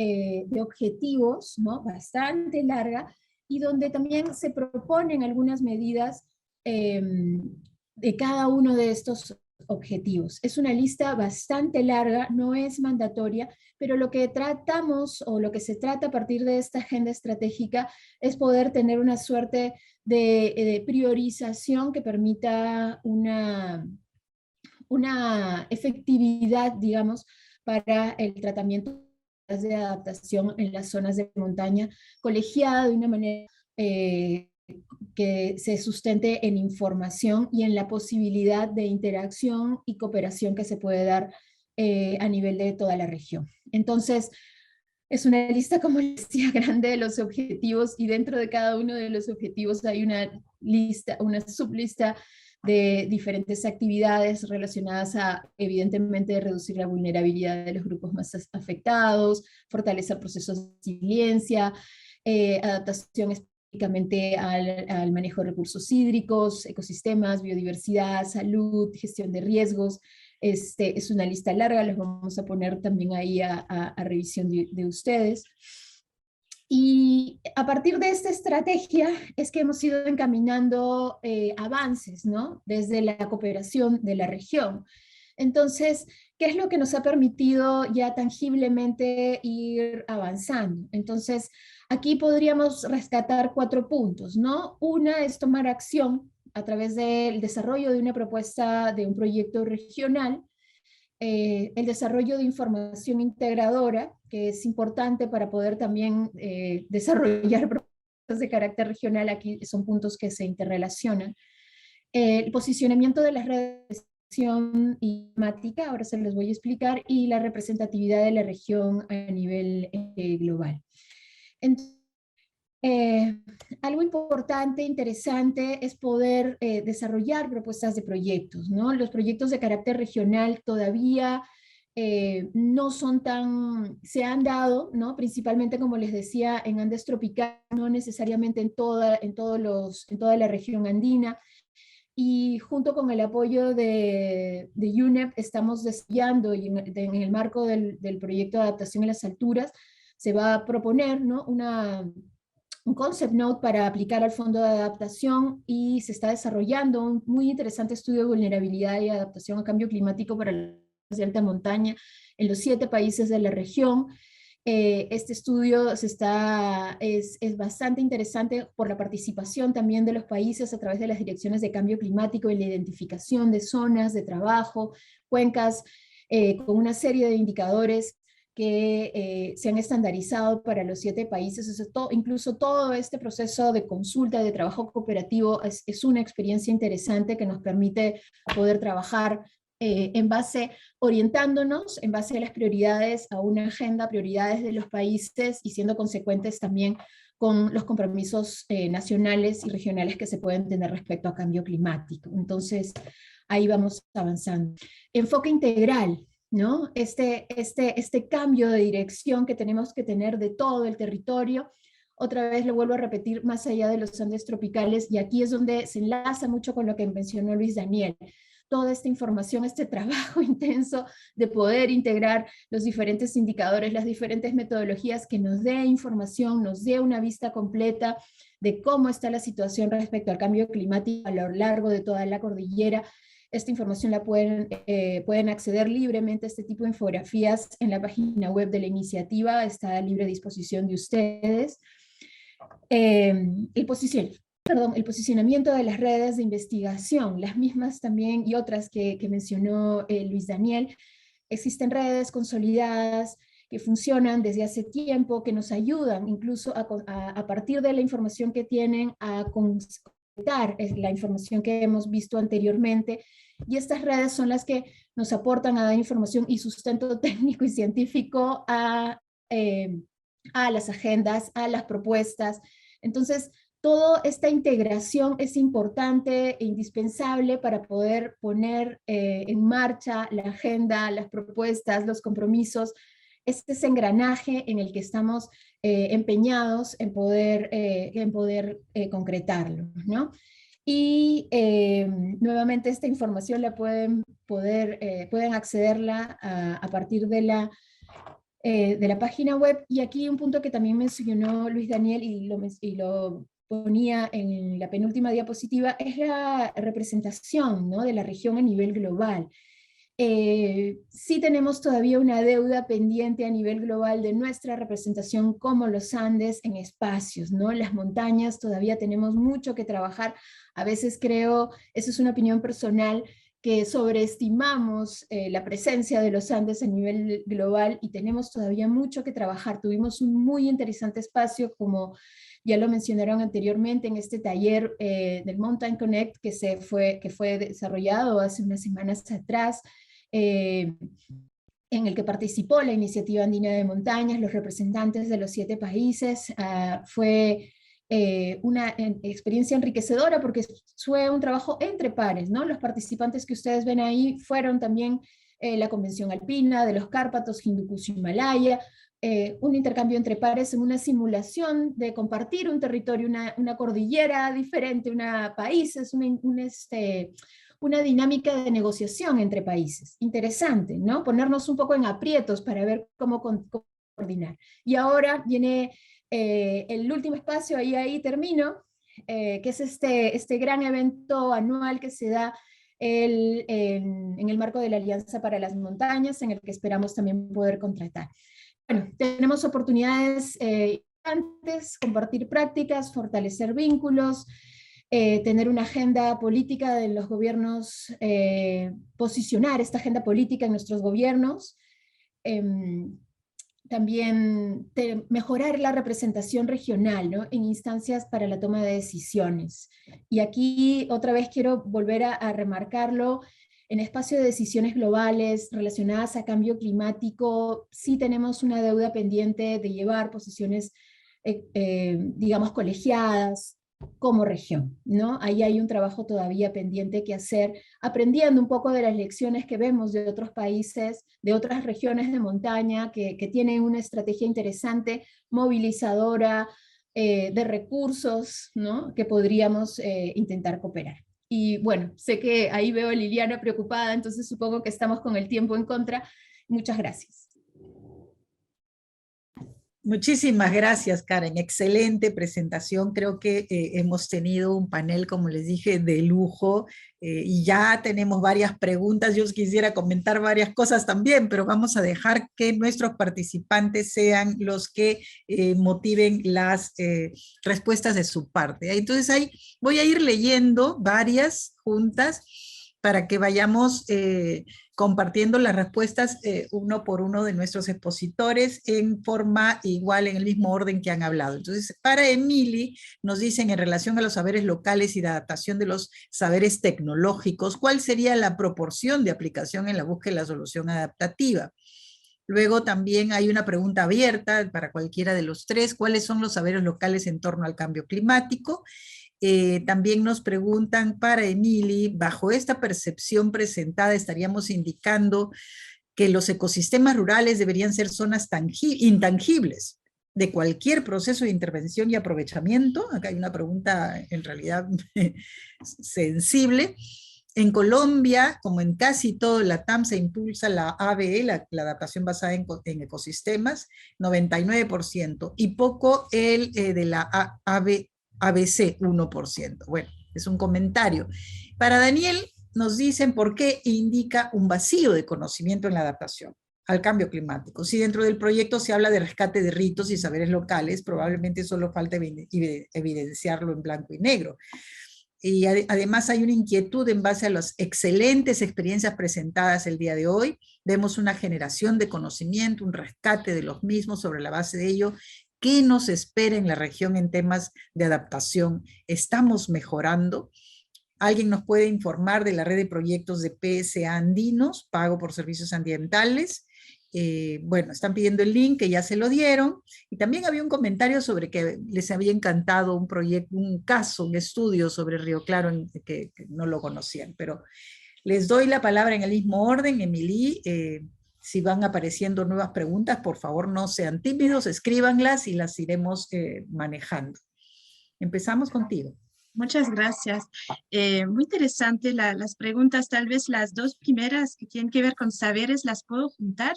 S4: objetivos, ¿no? Bastante larga, y donde también se proponen algunas medidas de cada uno de estos objetivos. Es una lista bastante larga, no es mandatoria, pero lo que tratamos o lo que se trata a partir de esta agenda estratégica es poder tener una suerte de priorización que permita una efectividad, digamos, para el tratamiento de adaptación en las zonas de montaña, colegiada de una manera que se sustente en información y en la posibilidad de interacción y cooperación que se puede dar a nivel de toda la región. Entonces, es una lista, como les decía, grande de los objetivos, y dentro de cada uno de los objetivos hay una lista, una sublista de diferentes actividades relacionadas a, evidentemente, reducir la vulnerabilidad de los grupos más afectados, fortalecer procesos de resiliencia, adaptación específicamente al manejo de recursos hídricos, ecosistemas, biodiversidad, salud, gestión de riesgos. Es una lista larga, los vamos a poner también ahí a revisión de ustedes. Y a partir de esta estrategia es que hemos ido encaminando avances, ¿no? Desde la cooperación de la región. Entonces, ¿qué es lo que nos ha permitido ya tangiblemente ir avanzando? Entonces, aquí podríamos rescatar 4 puntos, ¿no? Una es tomar acción a través del desarrollo de una propuesta de un proyecto regional, el desarrollo de información integradora, que es importante para poder también desarrollar propuestas de carácter regional. Aquí son puntos que se interrelacionan. El posicionamiento de las redes climática, ahora se los voy a explicar, y la representatividad de la región a nivel global. Entonces, algo importante, interesante, es poder desarrollar propuestas de proyectos, ¿no? Los proyectos de carácter regional todavía no son tan, se han dado, ¿no? Principalmente, como les decía, en Andes tropical, no necesariamente en toda la región andina, y junto con el apoyo de UNEP estamos desarrollando, y en el marco del proyecto de adaptación a las alturas, se va a proponer, ¿no? un concept note para aplicar al fondo de adaptación, y se está desarrollando un muy interesante estudio de vulnerabilidad y adaptación a cambio climático para las de alta montaña en los 7 países de la región. Este estudio es bastante interesante por la participación también de los países a través de las direcciones de cambio climático y la identificación de zonas de trabajo, cuencas, con una serie de indicadores que se han estandarizado para los 7 países. Incluso todo este proceso de consulta, de trabajo cooperativo, es una experiencia interesante que nos permite poder trabajar orientándonos en base a las prioridades, a una agenda, prioridades de los países, y siendo consecuentes también con los compromisos nacionales y regionales que se pueden tener respecto a cambio climático. Entonces, ahí vamos avanzando. Enfoque integral, ¿no? Este cambio de dirección que tenemos que tener de todo el territorio. Otra vez lo vuelvo a repetir, más allá de los Andes tropicales, y aquí es donde se enlaza mucho con lo que mencionó Luis Daniel. Toda esta información, este trabajo intenso de poder integrar los diferentes indicadores, las diferentes metodologías, que nos dé información, nos dé una vista completa de cómo está la situación respecto al cambio climático a lo largo de toda la cordillera. Esta información la pueden acceder libremente a este tipo de infografías en la página web de la iniciativa, está a libre disposición de ustedes. El posicionamiento de las redes de investigación, las mismas también y otras que mencionó Luis Daniel. Existen redes consolidadas que funcionan desde hace tiempo, que nos ayudan incluso a partir de la información que tienen a completar la información que hemos visto anteriormente, y estas redes son las que nos aportan a dar información y sustento técnico y científico a las agendas, a las propuestas. Entonces, toda esta integración es importante e indispensable para poder poner en marcha la agenda, las propuestas, los compromisos, este es engranaje en el que estamos empeñados en poder concretarlo, ¿no? Y nuevamente esta información la pueden accederla a partir de la página web. Y aquí un punto que también mencionó Luis Daniel y lo ponía en la penúltima diapositiva, es la representación, ¿no?, de la región a nivel global. Sí tenemos todavía una deuda pendiente a nivel global de nuestra representación como los Andes en espacios, ¿no? Las montañas todavía tenemos mucho que trabajar. A veces creo, eso es una opinión personal, que sobreestimamos la presencia de los Andes a nivel global y tenemos todavía mucho que trabajar. Tuvimos un muy interesante espacio, como ya lo mencionaron anteriormente, en este taller del Mountain Connect que fue desarrollado hace unas semanas atrás, en el que participó la Iniciativa Andina de Montañas, los representantes de los 7 países. Fue una experiencia enriquecedora porque fue un trabajo entre pares, ¿no? Los participantes que ustedes ven ahí fueron también la Convención Alpina de los Cárpatos, Hindu Kush, Himalaya, un intercambio entre pares en una simulación de compartir un territorio, una cordillera diferente, países, una dinámica de negociación entre países. Interesante, ¿no? Ponernos un poco en aprietos para ver cómo coordinar. Y ahora viene el último espacio, ahí termino, que es este gran evento anual que se da en el marco de la Alianza para las Montañas, en el que esperamos también poder contratar. Bueno, tenemos oportunidades antes, compartir prácticas, fortalecer vínculos, tener una agenda política de los gobiernos, posicionar esta agenda política en nuestros gobiernos, también mejorar la representación regional, ¿no?, en instancias para la toma de decisiones. Y aquí otra vez quiero volver a remarcarlo. En espacio de decisiones globales relacionadas a cambio climático, sí tenemos una deuda pendiente de llevar posiciones, digamos, colegiadas como región, ¿no? Ahí hay un trabajo todavía pendiente que hacer, aprendiendo un poco de las lecciones que vemos de otros países, de otras regiones de montaña, que tienen una estrategia interesante, movilizadora, de recursos, ¿no?, que podríamos intentar cooperar. Y bueno, sé que ahí veo a Liliana preocupada, entonces supongo que estamos con el tiempo en contra. Muchas gracias.
S1: Muchísimas gracias, Karen. Excelente presentación. Creo que hemos tenido un panel, como les dije, de lujo, y ya tenemos varias preguntas. Yo quisiera comentar varias cosas también, pero vamos a dejar que nuestros participantes sean los que motiven las respuestas de su parte. Entonces ahí voy a ir leyendo varias juntas para que vayamos compartiendo las respuestas uno por uno de nuestros expositores en forma igual, en el mismo orden que han hablado. Entonces, para Emily, nos dicen en relación a los saberes locales y la adaptación de los saberes tecnológicos, ¿cuál sería la proporción de aplicación en la búsqueda de la solución adaptativa? Luego también hay una pregunta abierta para cualquiera de los tres, ¿cuáles son los saberes locales en torno al cambio climático? También nos preguntan para Emily, bajo esta percepción presentada estaríamos indicando que los ecosistemas rurales deberían ser zonas intangibles de cualquier proceso de intervención y aprovechamiento. Acá hay una pregunta en realidad sensible. En Colombia, como en casi todo la TAM, se impulsa la ABE, la adaptación basada en ecosistemas, 99%, y poco el de la ABC, 1%. Bueno, es un comentario. Para Daniel, nos dicen por qué indica un vacío de conocimiento en la adaptación al cambio climático. Si dentro del proyecto se habla de rescate de ritos y saberes locales, probablemente solo falta evidenciarlo en blanco y negro. Y además hay una inquietud en base a las excelentes experiencias presentadas el día de hoy. Vemos una generación de conocimiento, un rescate de los mismos. Sobre la base de ello, ¿qué nos espera en la región en temas de adaptación? ¿Estamos mejorando? ¿Alguien nos puede informar de la red de proyectos de PSA andinos, pago por servicios ambientales? Bueno, están pidiendo el link, que ya se lo dieron, y también había un comentario sobre que les había encantado un proyecto, un caso, un estudio sobre Río Claro, que no lo conocían, pero les doy la palabra en el mismo orden. Emily, si van apareciendo nuevas preguntas, por favor no sean tímidos, escríbanlas y las iremos manejando. Empezamos contigo.
S2: Muchas gracias. Muy interesante las preguntas. Tal vez las dos primeras que tienen que ver con saberes las puedo juntar,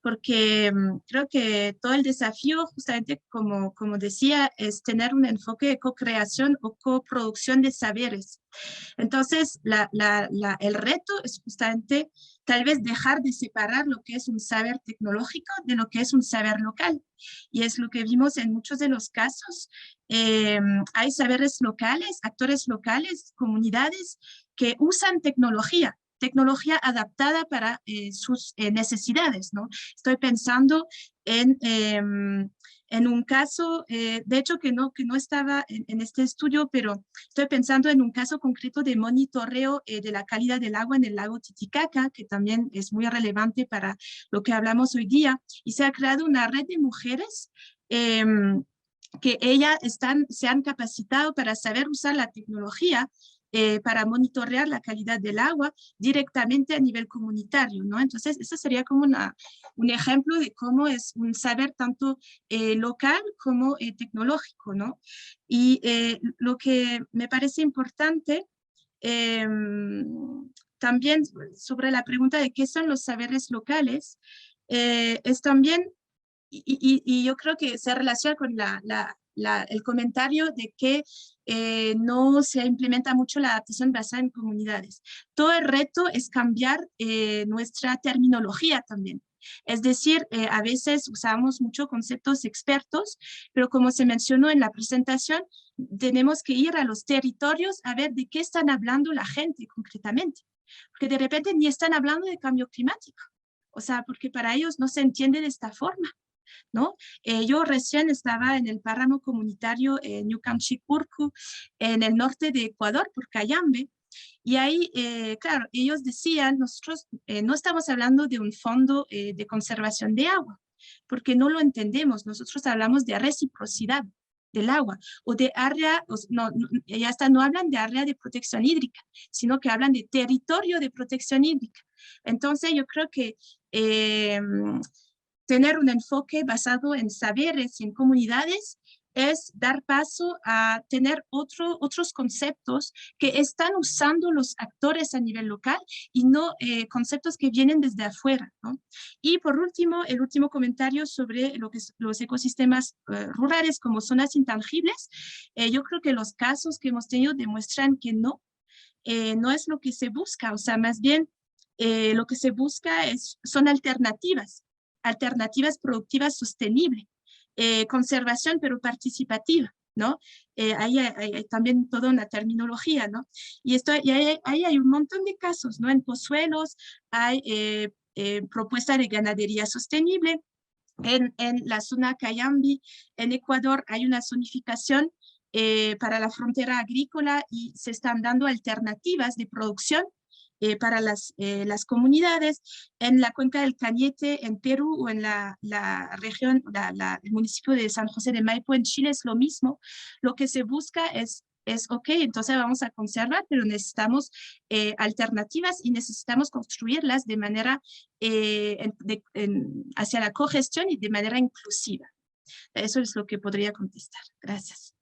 S2: porque creo que todo el desafío, justamente como decía, es tener un enfoque de co-creación o coproducción de saberes. Entonces, el reto es justamente tal vez dejar de separar lo que es un saber tecnológico de lo que es un saber local. Y es lo que vimos en muchos de los casos. Hay saberes locales, actores locales, comunidades que usan tecnología adaptada para sus necesidades, ¿no? Estoy pensando en un caso, de hecho que no estaba en este estudio, pero estoy pensando en un caso concreto de monitoreo de la calidad del agua en el lago Titicaca, que también es muy relevante para lo que hablamos hoy día, y se ha creado una red de mujeres que se han capacitado para saber usar la tecnología para monitorear la calidad del agua directamente a nivel comunitario, ¿no? Entonces, eso sería como un ejemplo de cómo es un saber tanto local como tecnológico, ¿no? Y lo que me parece importante también sobre la pregunta de qué son los saberes locales, es también, y yo creo que se relaciona con el comentario de que no se implementa mucho la adaptación basada en comunidades. Todo el reto es cambiar nuestra terminología también. Es decir, a veces usamos mucho conceptos expertos, pero como se mencionó en la presentación, tenemos que ir a los territorios a ver de qué están hablando la gente concretamente. Porque de repente ni están hablando de cambio climático. O sea, porque para ellos no se entiende de esta forma, ¿no? Yo recién estaba en el páramo comunitario Ñucanchicurcu, en el norte de Ecuador, por Cayambe, y ahí, claro, ellos decían, nosotros no estamos hablando de un fondo de conservación de agua, porque no lo entendemos, nosotros hablamos de reciprocidad del agua, o de área, ya hasta no hablan de área de protección hídrica, sino que hablan de territorio de protección hídrica. Entonces yo creo que tener un enfoque basado en saberes y en comunidades es dar paso a tener otros conceptos que están usando los actores a nivel local y no conceptos que vienen desde afuera, ¿no? Y por último, el último comentario sobre lo que es los ecosistemas rurales como zonas intangibles. Yo creo que los casos que hemos tenido demuestran que no es lo que se busca, o sea, más bien lo que se busca son alternativas productivas sostenibles, conservación pero participativa, ¿no? Ahí hay también toda una terminología, ¿no? Y ahí hay un montón de casos, ¿no? En Pozuelos hay propuesta de ganadería sostenible, en la zona Cayambe, en Ecuador, hay una zonificación para la frontera agrícola y se están dando alternativas de producción para las comunidades. En la cuenca del Cañete, en Perú, o en la región, el municipio de San José de Maipo, en Chile, es lo mismo. Lo que se busca es ok, entonces vamos a conservar, pero necesitamos alternativas y necesitamos construirlas de manera hacia la cogestión y de manera inclusiva. Eso es lo que podría contestar. Gracias.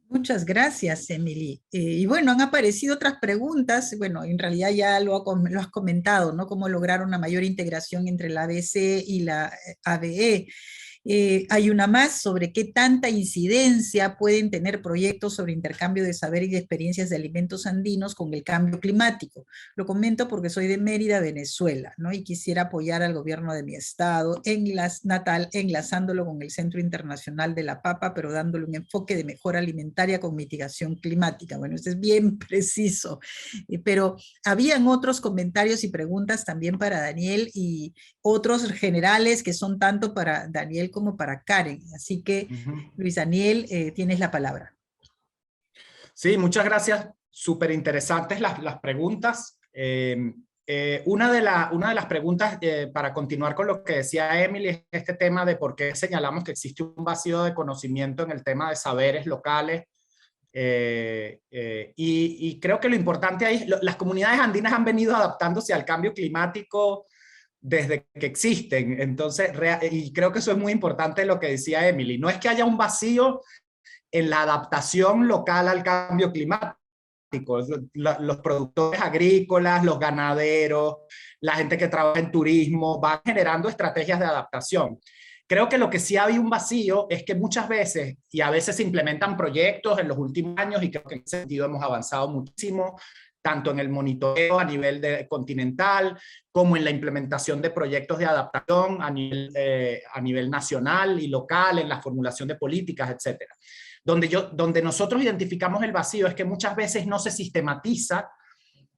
S1: Muchas gracias, Emily. Y bueno, han aparecido otras preguntas. Bueno, en realidad ya lo has comentado, ¿no? Cómo lograr una mayor integración entre la ABC y la ABE. Hay una más sobre qué tanta incidencia pueden tener proyectos sobre intercambio de saber y de experiencias de alimentos andinos con el cambio climático. Lo comento porque soy de Mérida, Venezuela, ¿no? Y quisiera apoyar al gobierno de mi estado natal, enlazándolo con el Centro Internacional de la Papa, pero dándole un enfoque de mejora alimentaria con mitigación climática. Bueno, esto es bien preciso, pero habían otros comentarios y preguntas también para Daniel y otros generales que son tanto para Daniel como para Karen. Así que, Luis Daniel, tienes la palabra.
S3: Sí, muchas gracias. Súper interesantes las preguntas. Una de las preguntas, para continuar con lo que decía Emily, es este tema de por qué señalamos que existe un vacío de conocimiento en el tema de saberes locales. Y creo que lo importante ahí, las comunidades andinas han venido adaptándose al cambio climático desde que existen. Entonces, y creo que eso es muy importante lo que decía Emily. No es que haya un vacío en la adaptación local al cambio climático. Los productores agrícolas, los ganaderos, la gente que trabaja en turismo, van generando estrategias de adaptación. Creo que lo que sí había un vacío es que muchas veces, y a veces se implementan proyectos en los últimos años, y creo que en ese sentido hemos avanzado muchísimo, tanto en el monitoreo a nivel continental, como en la implementación de proyectos de adaptación a nivel nacional y local, en la formulación de políticas, etcétera. Donde nosotros identificamos el vacío es que muchas veces no se sistematiza,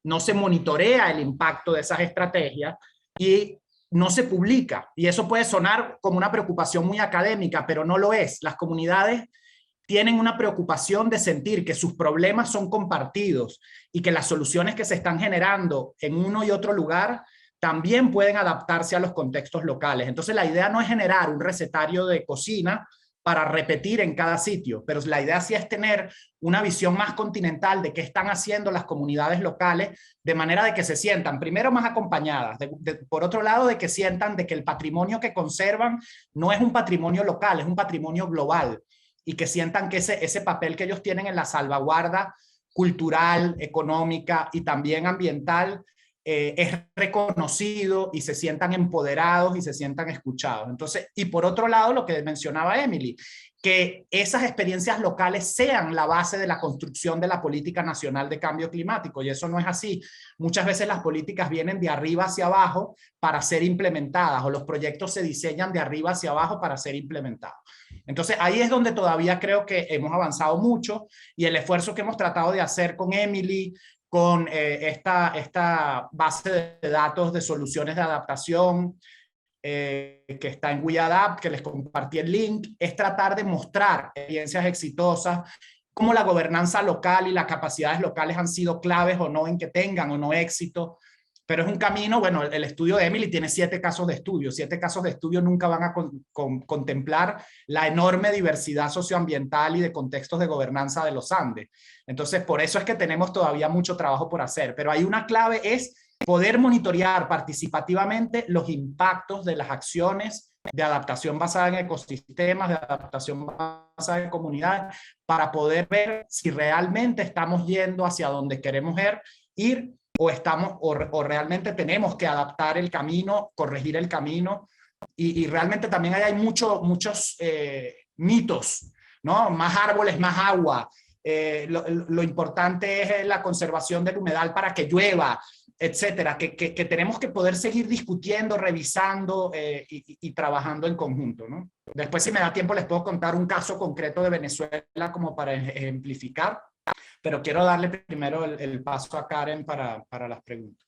S3: no se monitorea el impacto de esas estrategias y no se publica. Y eso puede sonar como una preocupación muy académica, pero no lo es. Las comunidades tienen una preocupación de sentir que sus problemas son compartidos y que las soluciones que se están generando en uno y otro lugar también pueden adaptarse a los contextos locales. Entonces la idea no es generar un recetario de cocina para repetir en cada sitio, pero la idea sí es tener una visión más continental de qué están haciendo las comunidades locales, de manera de que se sientan, primero, más acompañadas, por otro lado, de que sientan de que el patrimonio que conservan no es un patrimonio local, es un patrimonio global, y que sientan que ese papel que ellos tienen en la salvaguarda cultural, económica y también ambiental es reconocido, y se sientan empoderados y se sientan escuchados. Entonces, y por otro lado, lo que mencionaba Emily, que esas experiencias locales sean la base de la construcción de la política nacional de cambio climático, y eso no es así. Muchas veces las políticas vienen de arriba hacia abajo para ser implementadas, o los proyectos se diseñan de arriba hacia abajo para ser implementados. Entonces ahí es donde todavía creo que hemos avanzado mucho, y el esfuerzo que hemos tratado de hacer con Emily, con esta base de datos de soluciones de adaptación que está en We Adapt, que les compartí el link, es tratar de mostrar experiencias exitosas, cómo la gobernanza local y las capacidades locales han sido claves o no en que tengan o no éxito. Pero es un camino. Bueno, el estudio de Emily tiene 7 casos de estudio. 7 casos de estudio nunca van a contemplar la enorme diversidad socioambiental y de contextos de gobernanza de los Andes. Entonces, por eso es que tenemos todavía mucho trabajo por hacer. Pero hay una clave, es poder monitorear participativamente los impactos de las acciones de adaptación basada en ecosistemas, de adaptación basada en comunidades, para poder ver si realmente estamos yendo hacia donde queremos ir, o realmente tenemos que adaptar el camino, corregir el camino. Y realmente también hay muchos mitos, ¿no? Más árboles, más agua. Lo importante es la conservación del humedal para que llueva, etcétera, que tenemos que poder seguir discutiendo, revisando y trabajando en conjunto, ¿no? Después, si me da tiempo, les puedo contar un caso concreto de Venezuela como para ejemplificar, pero quiero darle primero el paso a Karen para las preguntas.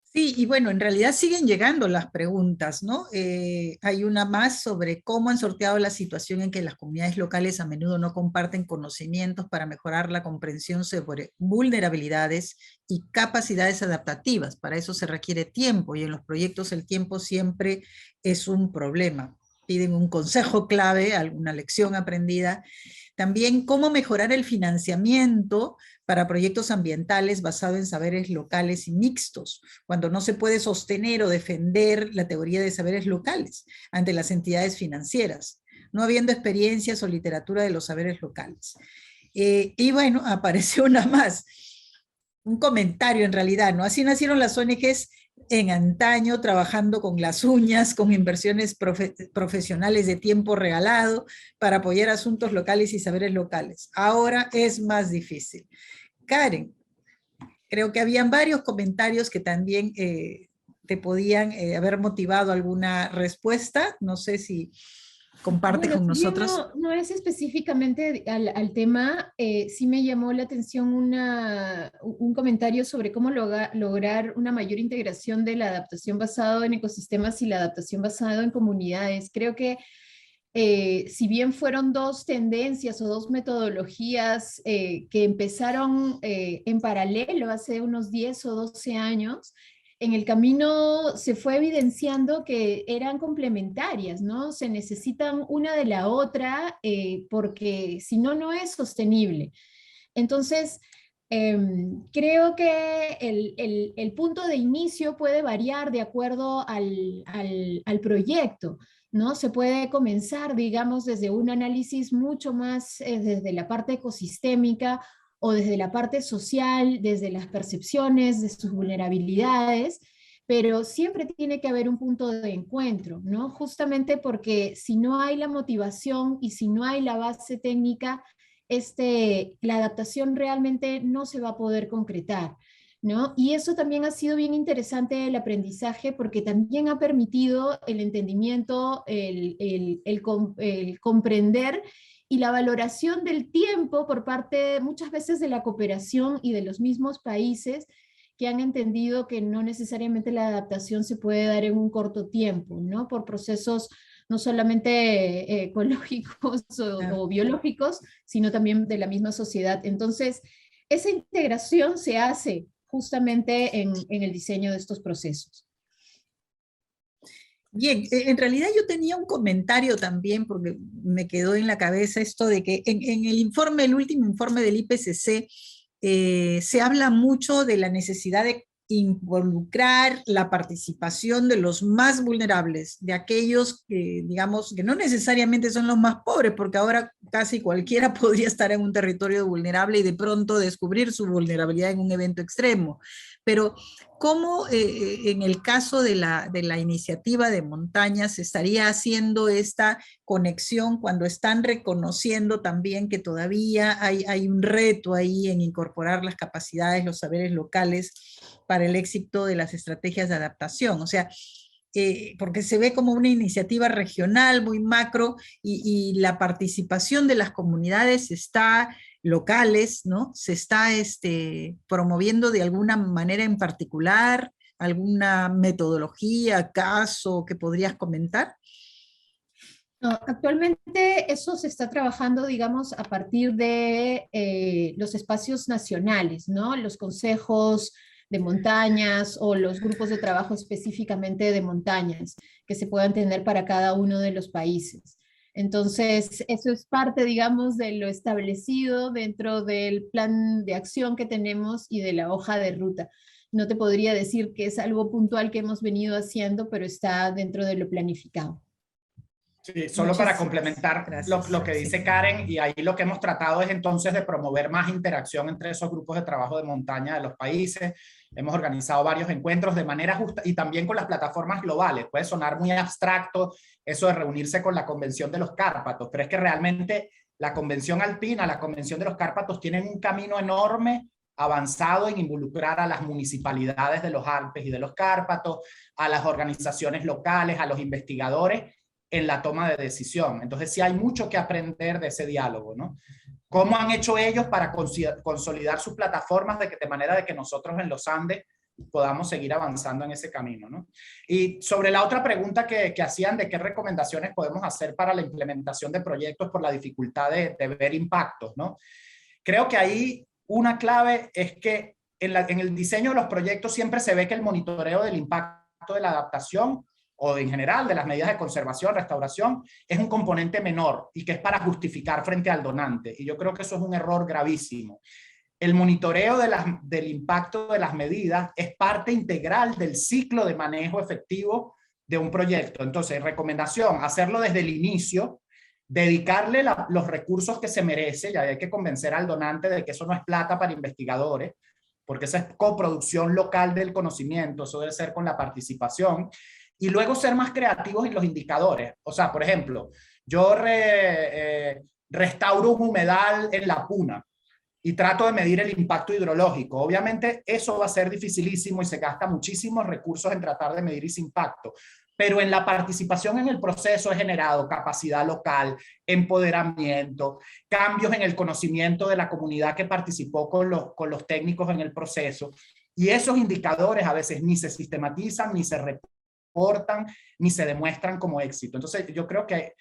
S1: Sí, y bueno, en realidad siguen llegando las preguntas, ¿no? Hay una más sobre cómo han sorteado la situación en que las comunidades locales a menudo no comparten conocimientos para mejorar la comprensión sobre vulnerabilidades y capacidades adaptativas. Para eso se requiere tiempo, y en los proyectos el tiempo siempre es un problema. Piden un consejo clave, alguna lección aprendida. También cómo mejorar el financiamiento para proyectos ambientales basados en saberes locales y mixtos, cuando no se puede sostener o defender la teoría de saberes locales ante las entidades financieras, no habiendo experiencias o literatura de los saberes locales. Y bueno, apareció una más, un comentario en realidad, ¿no? Así nacieron las ONGs en antaño, trabajando con las uñas, con inversiones profesionales de tiempo regalado para apoyar asuntos locales y saberes locales. Ahora es más difícil. Karen, creo que habían varios comentarios que también te podían haber motivado alguna respuesta. No sé si comparte con nosotros.
S4: No es específicamente al tema, sí me llamó la atención un comentario sobre cómo lograr una mayor integración de la adaptación basada en ecosistemas y la adaptación basada en comunidades. Creo que si bien fueron dos tendencias o dos metodologías que empezaron en paralelo hace unos 10 o 12 años, en el camino se fue evidenciando que eran complementarias, ¿no? Se necesitan una de la otra porque si no, no es sostenible. Entonces, creo que el punto de inicio puede variar de acuerdo al proyecto, ¿no? Se puede comenzar, digamos, desde un análisis mucho más desde la parte ecosistémica o desde la parte social, desde las percepciones de sus vulnerabilidades, pero siempre tiene que haber un punto de encuentro, ¿no? Justamente porque si no hay la motivación y si no hay la base técnica, la adaptación realmente no se va a poder concretar, ¿no? Y eso también ha sido bien interesante el aprendizaje porque también ha permitido el entendimiento, el comprender y la valoración del tiempo por parte muchas veces de la cooperación y de los mismos países que han entendido que no necesariamente la adaptación se puede dar en un corto tiempo, ¿no? Por procesos no solamente ecológicos o biológicos, sino también de la misma sociedad. Entonces, esa integración se hace justamente en el diseño de estos procesos.
S1: Bien, en realidad yo tenía un comentario también, porque me quedó en la cabeza esto de que en el informe, el último informe del IPCC, se habla mucho de la necesidad de involucrar la participación de los más vulnerables, de aquellos que, digamos, que no necesariamente son los más pobres, porque ahora casi cualquiera podría estar en un territorio vulnerable y de pronto descubrir su vulnerabilidad en un evento extremo. Pero ¿cómo en el caso de la iniciativa de montañas se estaría haciendo esta conexión cuando están reconociendo también que todavía hay un reto ahí en incorporar las capacidades, los saberes locales para el éxito de las estrategias de adaptación? O sea, porque se ve como una iniciativa regional muy macro y la participación de las comunidades está locales, ¿no? Se está promoviendo de alguna manera en particular, alguna metodología, caso que podrías comentar.
S4: No, actualmente eso se está trabajando, digamos, a partir de los espacios nacionales, ¿no? Los consejos de montañas o los grupos de trabajo específicamente de montañas que se puedan tener para cada uno de los países. Entonces, eso es parte, digamos, de lo establecido dentro del plan de acción que tenemos y de la hoja de ruta. No te podría decir que es algo puntual que hemos venido haciendo, pero está dentro de lo planificado.
S3: Sí, solo para complementar lo que dice Karen, y ahí lo que hemos tratado es entonces de promover más interacción entre esos grupos de trabajo de montaña de los países. Hemos organizado varios encuentros de manera justa y también con las plataformas globales. Puede sonar muy abstracto eso de reunirse con la Convención de los Cárpatos, pero es que realmente la Convención Alpina, la Convención de los Cárpatos tienen un camino enorme avanzado en involucrar a las municipalidades de los Alpes y de los Cárpatos, a las organizaciones locales, a los investigadores, en la toma de decisión. Entonces sí hay mucho que aprender de ese diálogo, ¿no? ¿Cómo han hecho ellos para consolidar sus plataformas de manera de que nosotros en los Andes podamos seguir avanzando en ese camino, ¿no? Y sobre la otra pregunta que hacían de qué recomendaciones podemos hacer para la implementación de proyectos por la dificultad de ver impactos, ¿no? Creo que ahí una clave es que en el diseño de los proyectos siempre se ve que el monitoreo del impacto de la adaptación o en general de las medidas de conservación, restauración, es un componente menor y que es para justificar frente al donante. Y yo creo que eso es un error gravísimo. El monitoreo del impacto de las medidas es parte integral del ciclo de manejo efectivo de un proyecto. Entonces, recomendación, hacerlo desde el inicio, dedicarle los recursos que se merece, ya hay que convencer al donante de que eso no es plata para investigadores, porque esa es coproducción local del conocimiento, eso debe ser con la participación. Y luego ser más creativos en los indicadores. O sea, por ejemplo, yo restauro un humedal en la Puna y trato de medir el impacto hidrológico. Obviamente eso va a ser dificilísimo y se gasta muchísimos recursos en tratar de medir ese impacto. Pero en la participación en el proceso he generado capacidad local, empoderamiento, cambios en el conocimiento de la comunidad que participó con los técnicos en el proceso. Y esos indicadores a veces ni se sistematizan, ni se reportan, ni se demuestran como éxito. Entonces yo creo que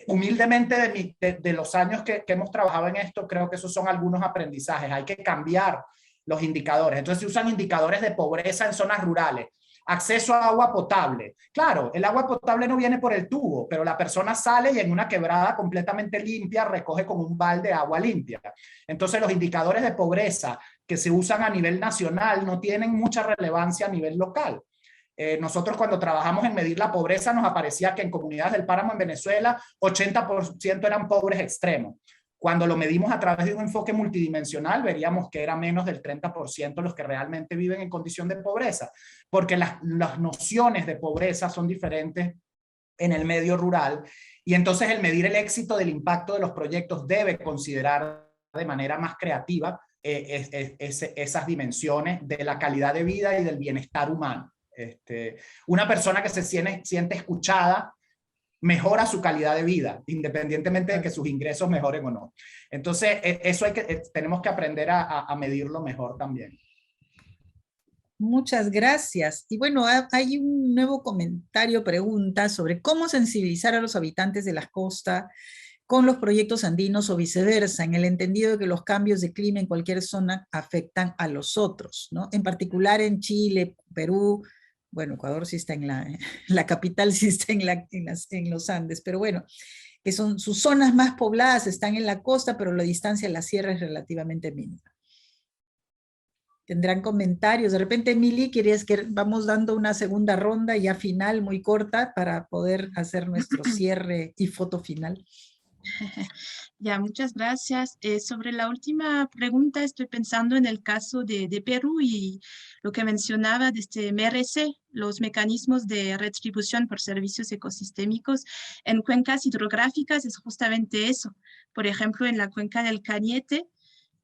S3: humildemente de los años que hemos trabajado en esto, creo que esos son algunos aprendizajes. Hay que cambiar los indicadores. Entonces se usan indicadores de pobreza en zonas rurales. Acceso a agua potable. Claro, el agua potable no viene por el tubo, pero la persona sale y en una quebrada completamente limpia recoge con un balde agua limpia. Entonces los indicadores de pobreza que se usan a nivel nacional no tienen mucha relevancia a nivel local. Nosotros cuando trabajamos en medir la pobreza nos aparecía que en comunidades del páramo en Venezuela 80% eran pobres extremos. Cuando lo medimos a través de un enfoque multidimensional veríamos que era menos del 30% los que realmente viven en condición de pobreza, porque las nociones de pobreza son diferentes en el medio rural y entonces el medir el éxito del impacto de los proyectos debe considerar de manera más creativa esas dimensiones de la calidad de vida y del bienestar humano. Una persona que se siente escuchada mejora su calidad de vida, independientemente de que sus ingresos mejoren o no. Entonces, eso tenemos que aprender a medirlo mejor también.
S1: Muchas gracias. Y bueno, hay un nuevo comentario, pregunta sobre cómo sensibilizar a los habitantes de la costa con los proyectos andinos o viceversa, en el entendido de que los cambios de clima en cualquier zona afectan a los otros, ¿no? En particular en Chile, Perú, bueno, Ecuador sí está en la capital, sí está en los Andes, pero bueno, que son sus zonas más pobladas, están en la costa, pero la distancia a la sierra es relativamente mínima. ¿Tendrán comentarios? De repente, Mili, ¿querías que vamos dando una segunda ronda ya final, muy corta, para poder hacer nuestro cierre y foto final?
S2: Ya, muchas gracias. Sobre la última pregunta, estoy pensando en el caso de Perú y lo que mencionaba de este MRC, los mecanismos de retribución por servicios ecosistémicos en cuencas hidrográficas es justamente eso. Por ejemplo, en la cuenca del Cañete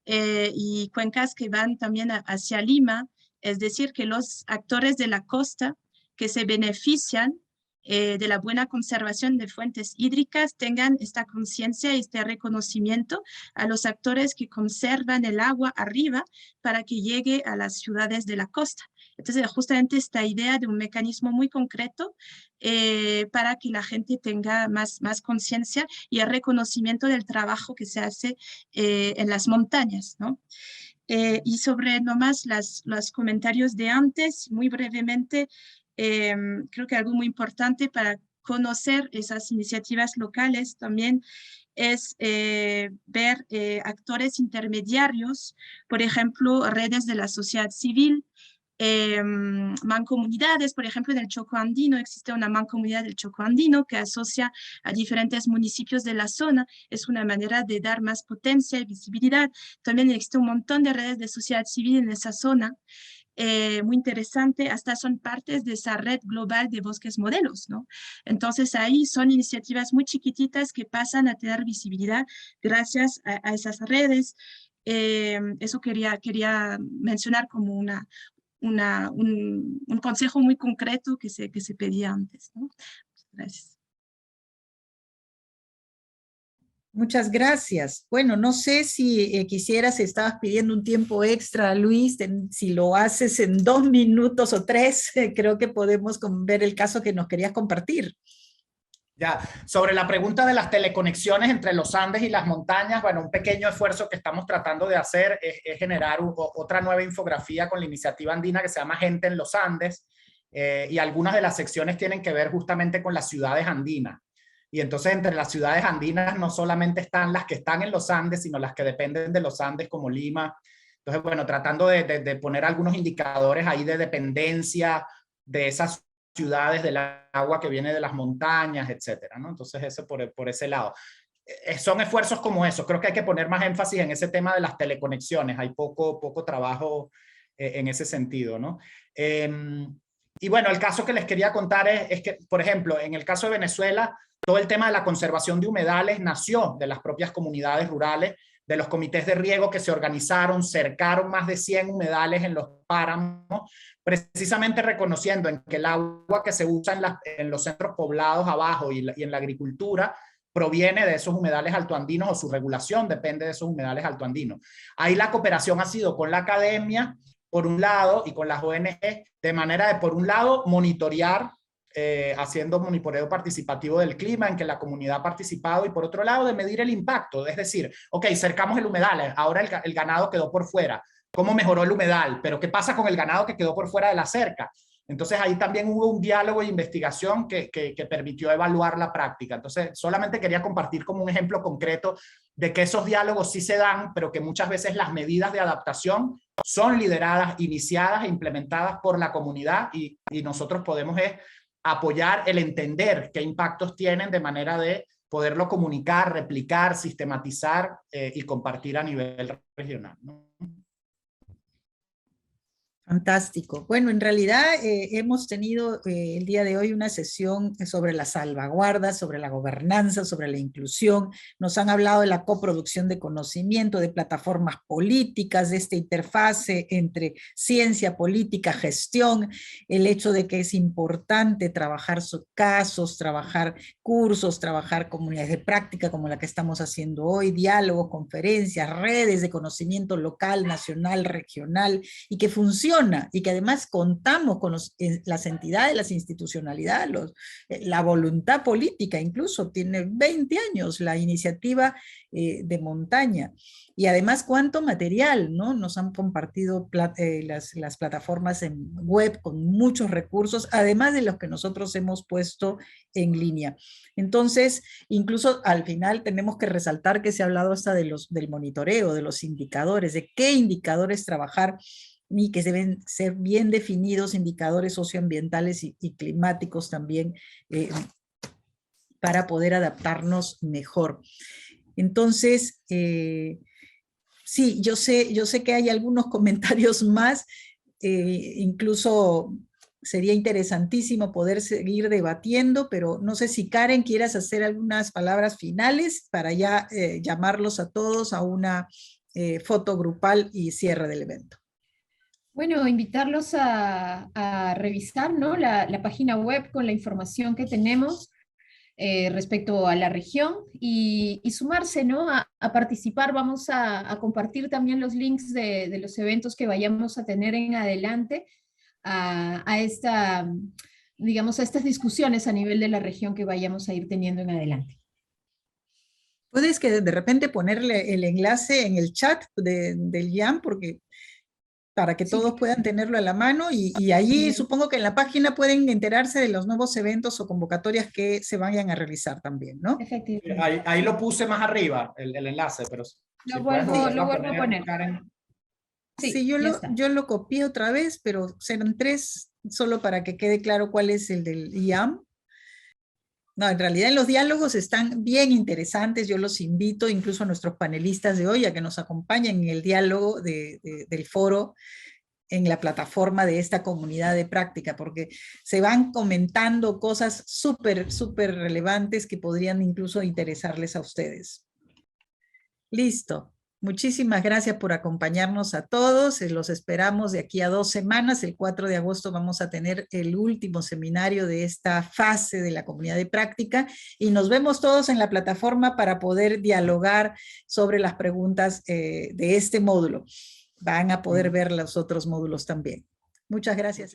S2: y cuencas que van también hacia Lima, es decir, que los actores de la costa que se benefician de la buena conservación de fuentes hídricas tengan esta conciencia y este reconocimiento a los actores que conservan el agua arriba para que llegue a las ciudades de la costa. Entonces, justamente esta idea de un mecanismo muy concreto para que la gente tenga más conciencia y el reconocimiento del trabajo que se hace en las montañas, ¿no? Y sobre nomás los comentarios de antes, muy brevemente, creo que algo muy importante para conocer esas iniciativas locales también es ver actores intermediarios, por ejemplo, redes de la sociedad civil, mancomunidades, por ejemplo, del Chocó Andino, existe una mancomunidad del Chocó Andino que asocia a diferentes municipios de la zona, es una manera de dar más potencia y visibilidad. También existe un montón de redes de sociedad civil en esa zona, muy interesante, hasta son partes de esa red global de bosques modelos, ¿no? Entonces ahí son iniciativas muy chiquititas que pasan a tener visibilidad gracias a esas redes. Eso quería mencionar como un consejo muy concreto que se pedía antes, ¿no? Gracias.
S1: Muchas gracias. Bueno, no sé si quisieras, estabas pidiendo un tiempo extra, Luis, si lo haces en 2 minutos o 3, creo que podemos ver el caso que nos querías compartir.
S3: Ya, sobre la pregunta de las teleconexiones entre los Andes y las montañas, bueno, un pequeño esfuerzo que estamos tratando de hacer es generar otra nueva infografía con la iniciativa andina que se llama Gente en los Andes, y algunas de las secciones tienen que ver justamente con las ciudades andinas. Y entonces entre las ciudades andinas no solamente están las que están en los Andes, sino las que dependen de los Andes como Lima. Entonces, bueno, tratando de poner algunos indicadores ahí de dependencia de esas ciudades, del agua que viene de las montañas, etcétera, ¿no? Entonces, ese por ese lado. Son esfuerzos como esos. Creo que hay que poner más énfasis en ese tema de las teleconexiones. Hay poco trabajo en ese sentido, ¿no? Y bueno, el caso que les quería contar es que, por ejemplo, en el caso de Venezuela, todo el tema de la conservación de humedales nació de las propias comunidades rurales, de los comités de riego que se organizaron, cercaron más de 100 humedales en los páramos, precisamente reconociendo en que el agua que se usa en los centros poblados abajo y en la agricultura proviene de esos humedales altoandinos, o su regulación depende de esos humedales altoandinos. Ahí la cooperación ha sido con la academia, por un lado, y con las ONG, de manera de, por un lado, monitorear haciendo monitoreo participativo del clima, en que la comunidad ha participado, y por otro lado de medir el impacto, es decir, ok, cercamos el humedal, ahora el ganado quedó por fuera, ¿cómo mejoró el humedal? Pero ¿qué pasa con el ganado que quedó por fuera de la cerca? Entonces ahí también hubo un diálogo e investigación que permitió evaluar la práctica. Entonces solamente quería compartir como un ejemplo concreto de que esos diálogos sí se dan, pero que muchas veces las medidas de adaptación son lideradas, iniciadas e implementadas por la comunidad, y nosotros podemos apoyar el entender qué impactos tienen de manera de poderlo comunicar, replicar, sistematizar y compartir a nivel regional, ¿no?
S1: Fantástico. Bueno, en realidad hemos tenido el día de hoy una sesión sobre la salvaguarda, sobre la gobernanza, sobre la inclusión. Nos han hablado de la coproducción de conocimiento, de plataformas políticas, de esta interfase entre ciencia, política, gestión, el hecho de que es importante trabajar casos, trabajar cursos, trabajar comunidades de práctica como la que estamos haciendo hoy, diálogos, conferencias, redes de conocimiento local, nacional, regional, y que funciona, y que además contamos con las entidades, las institucionalidades, la voluntad política, incluso tiene 20 años la iniciativa de montaña, y además cuánto material, ¿no? Nos han compartido las plataformas en web con muchos recursos, además de los que nosotros hemos puesto en línea. Entonces, incluso al final tenemos que resaltar que se ha hablado hasta del monitoreo, de los indicadores, de qué indicadores trabajar, y que deben ser bien definidos, indicadores socioambientales y climáticos también, para poder adaptarnos mejor. Entonces, sí, yo sé que hay algunos comentarios más, incluso sería interesantísimo poder seguir debatiendo, pero no sé si Karen quieras hacer algunas palabras finales para ya llamarlos a todos a una foto grupal y cierre del evento.
S4: Bueno, invitarlos a revisar, ¿no? la página web con la información que tenemos respecto a la región, y sumarse, ¿no? a participar. Vamos a compartir también los links de los eventos que vayamos a tener en adelante, digamos, a estas discusiones a nivel de la región que vayamos a ir teniendo en adelante.
S1: Puedes que de repente ponerle el enlace en el chat del IAM, porque para que todos puedan tenerlo a la mano, y allí supongo que en la página pueden enterarse de los nuevos eventos o convocatorias que se vayan a realizar también, ¿no?
S4: Efectivamente.
S3: Ahí lo puse más arriba, el enlace, pero
S4: Lo vuelvo a poner.
S3: Karen.
S1: Sí, yo lo copié otra vez, pero serán 3, solo para que quede claro cuál es el del IAM. No, en realidad los diálogos están bien interesantes. Yo los invito incluso a nuestros panelistas de hoy a que nos acompañen en el diálogo del foro en la plataforma de esta comunidad de práctica, porque se van comentando cosas súper relevantes que podrían incluso interesarles a ustedes. Listo. Muchísimas gracias por acompañarnos a todos. Los esperamos de aquí a 2 semanas. El 4 de agosto vamos a tener el último seminario de esta fase de la comunidad de práctica, y nos vemos todos en la plataforma para poder dialogar sobre las preguntas de este módulo. Van a poder ver los otros módulos también. Muchas gracias.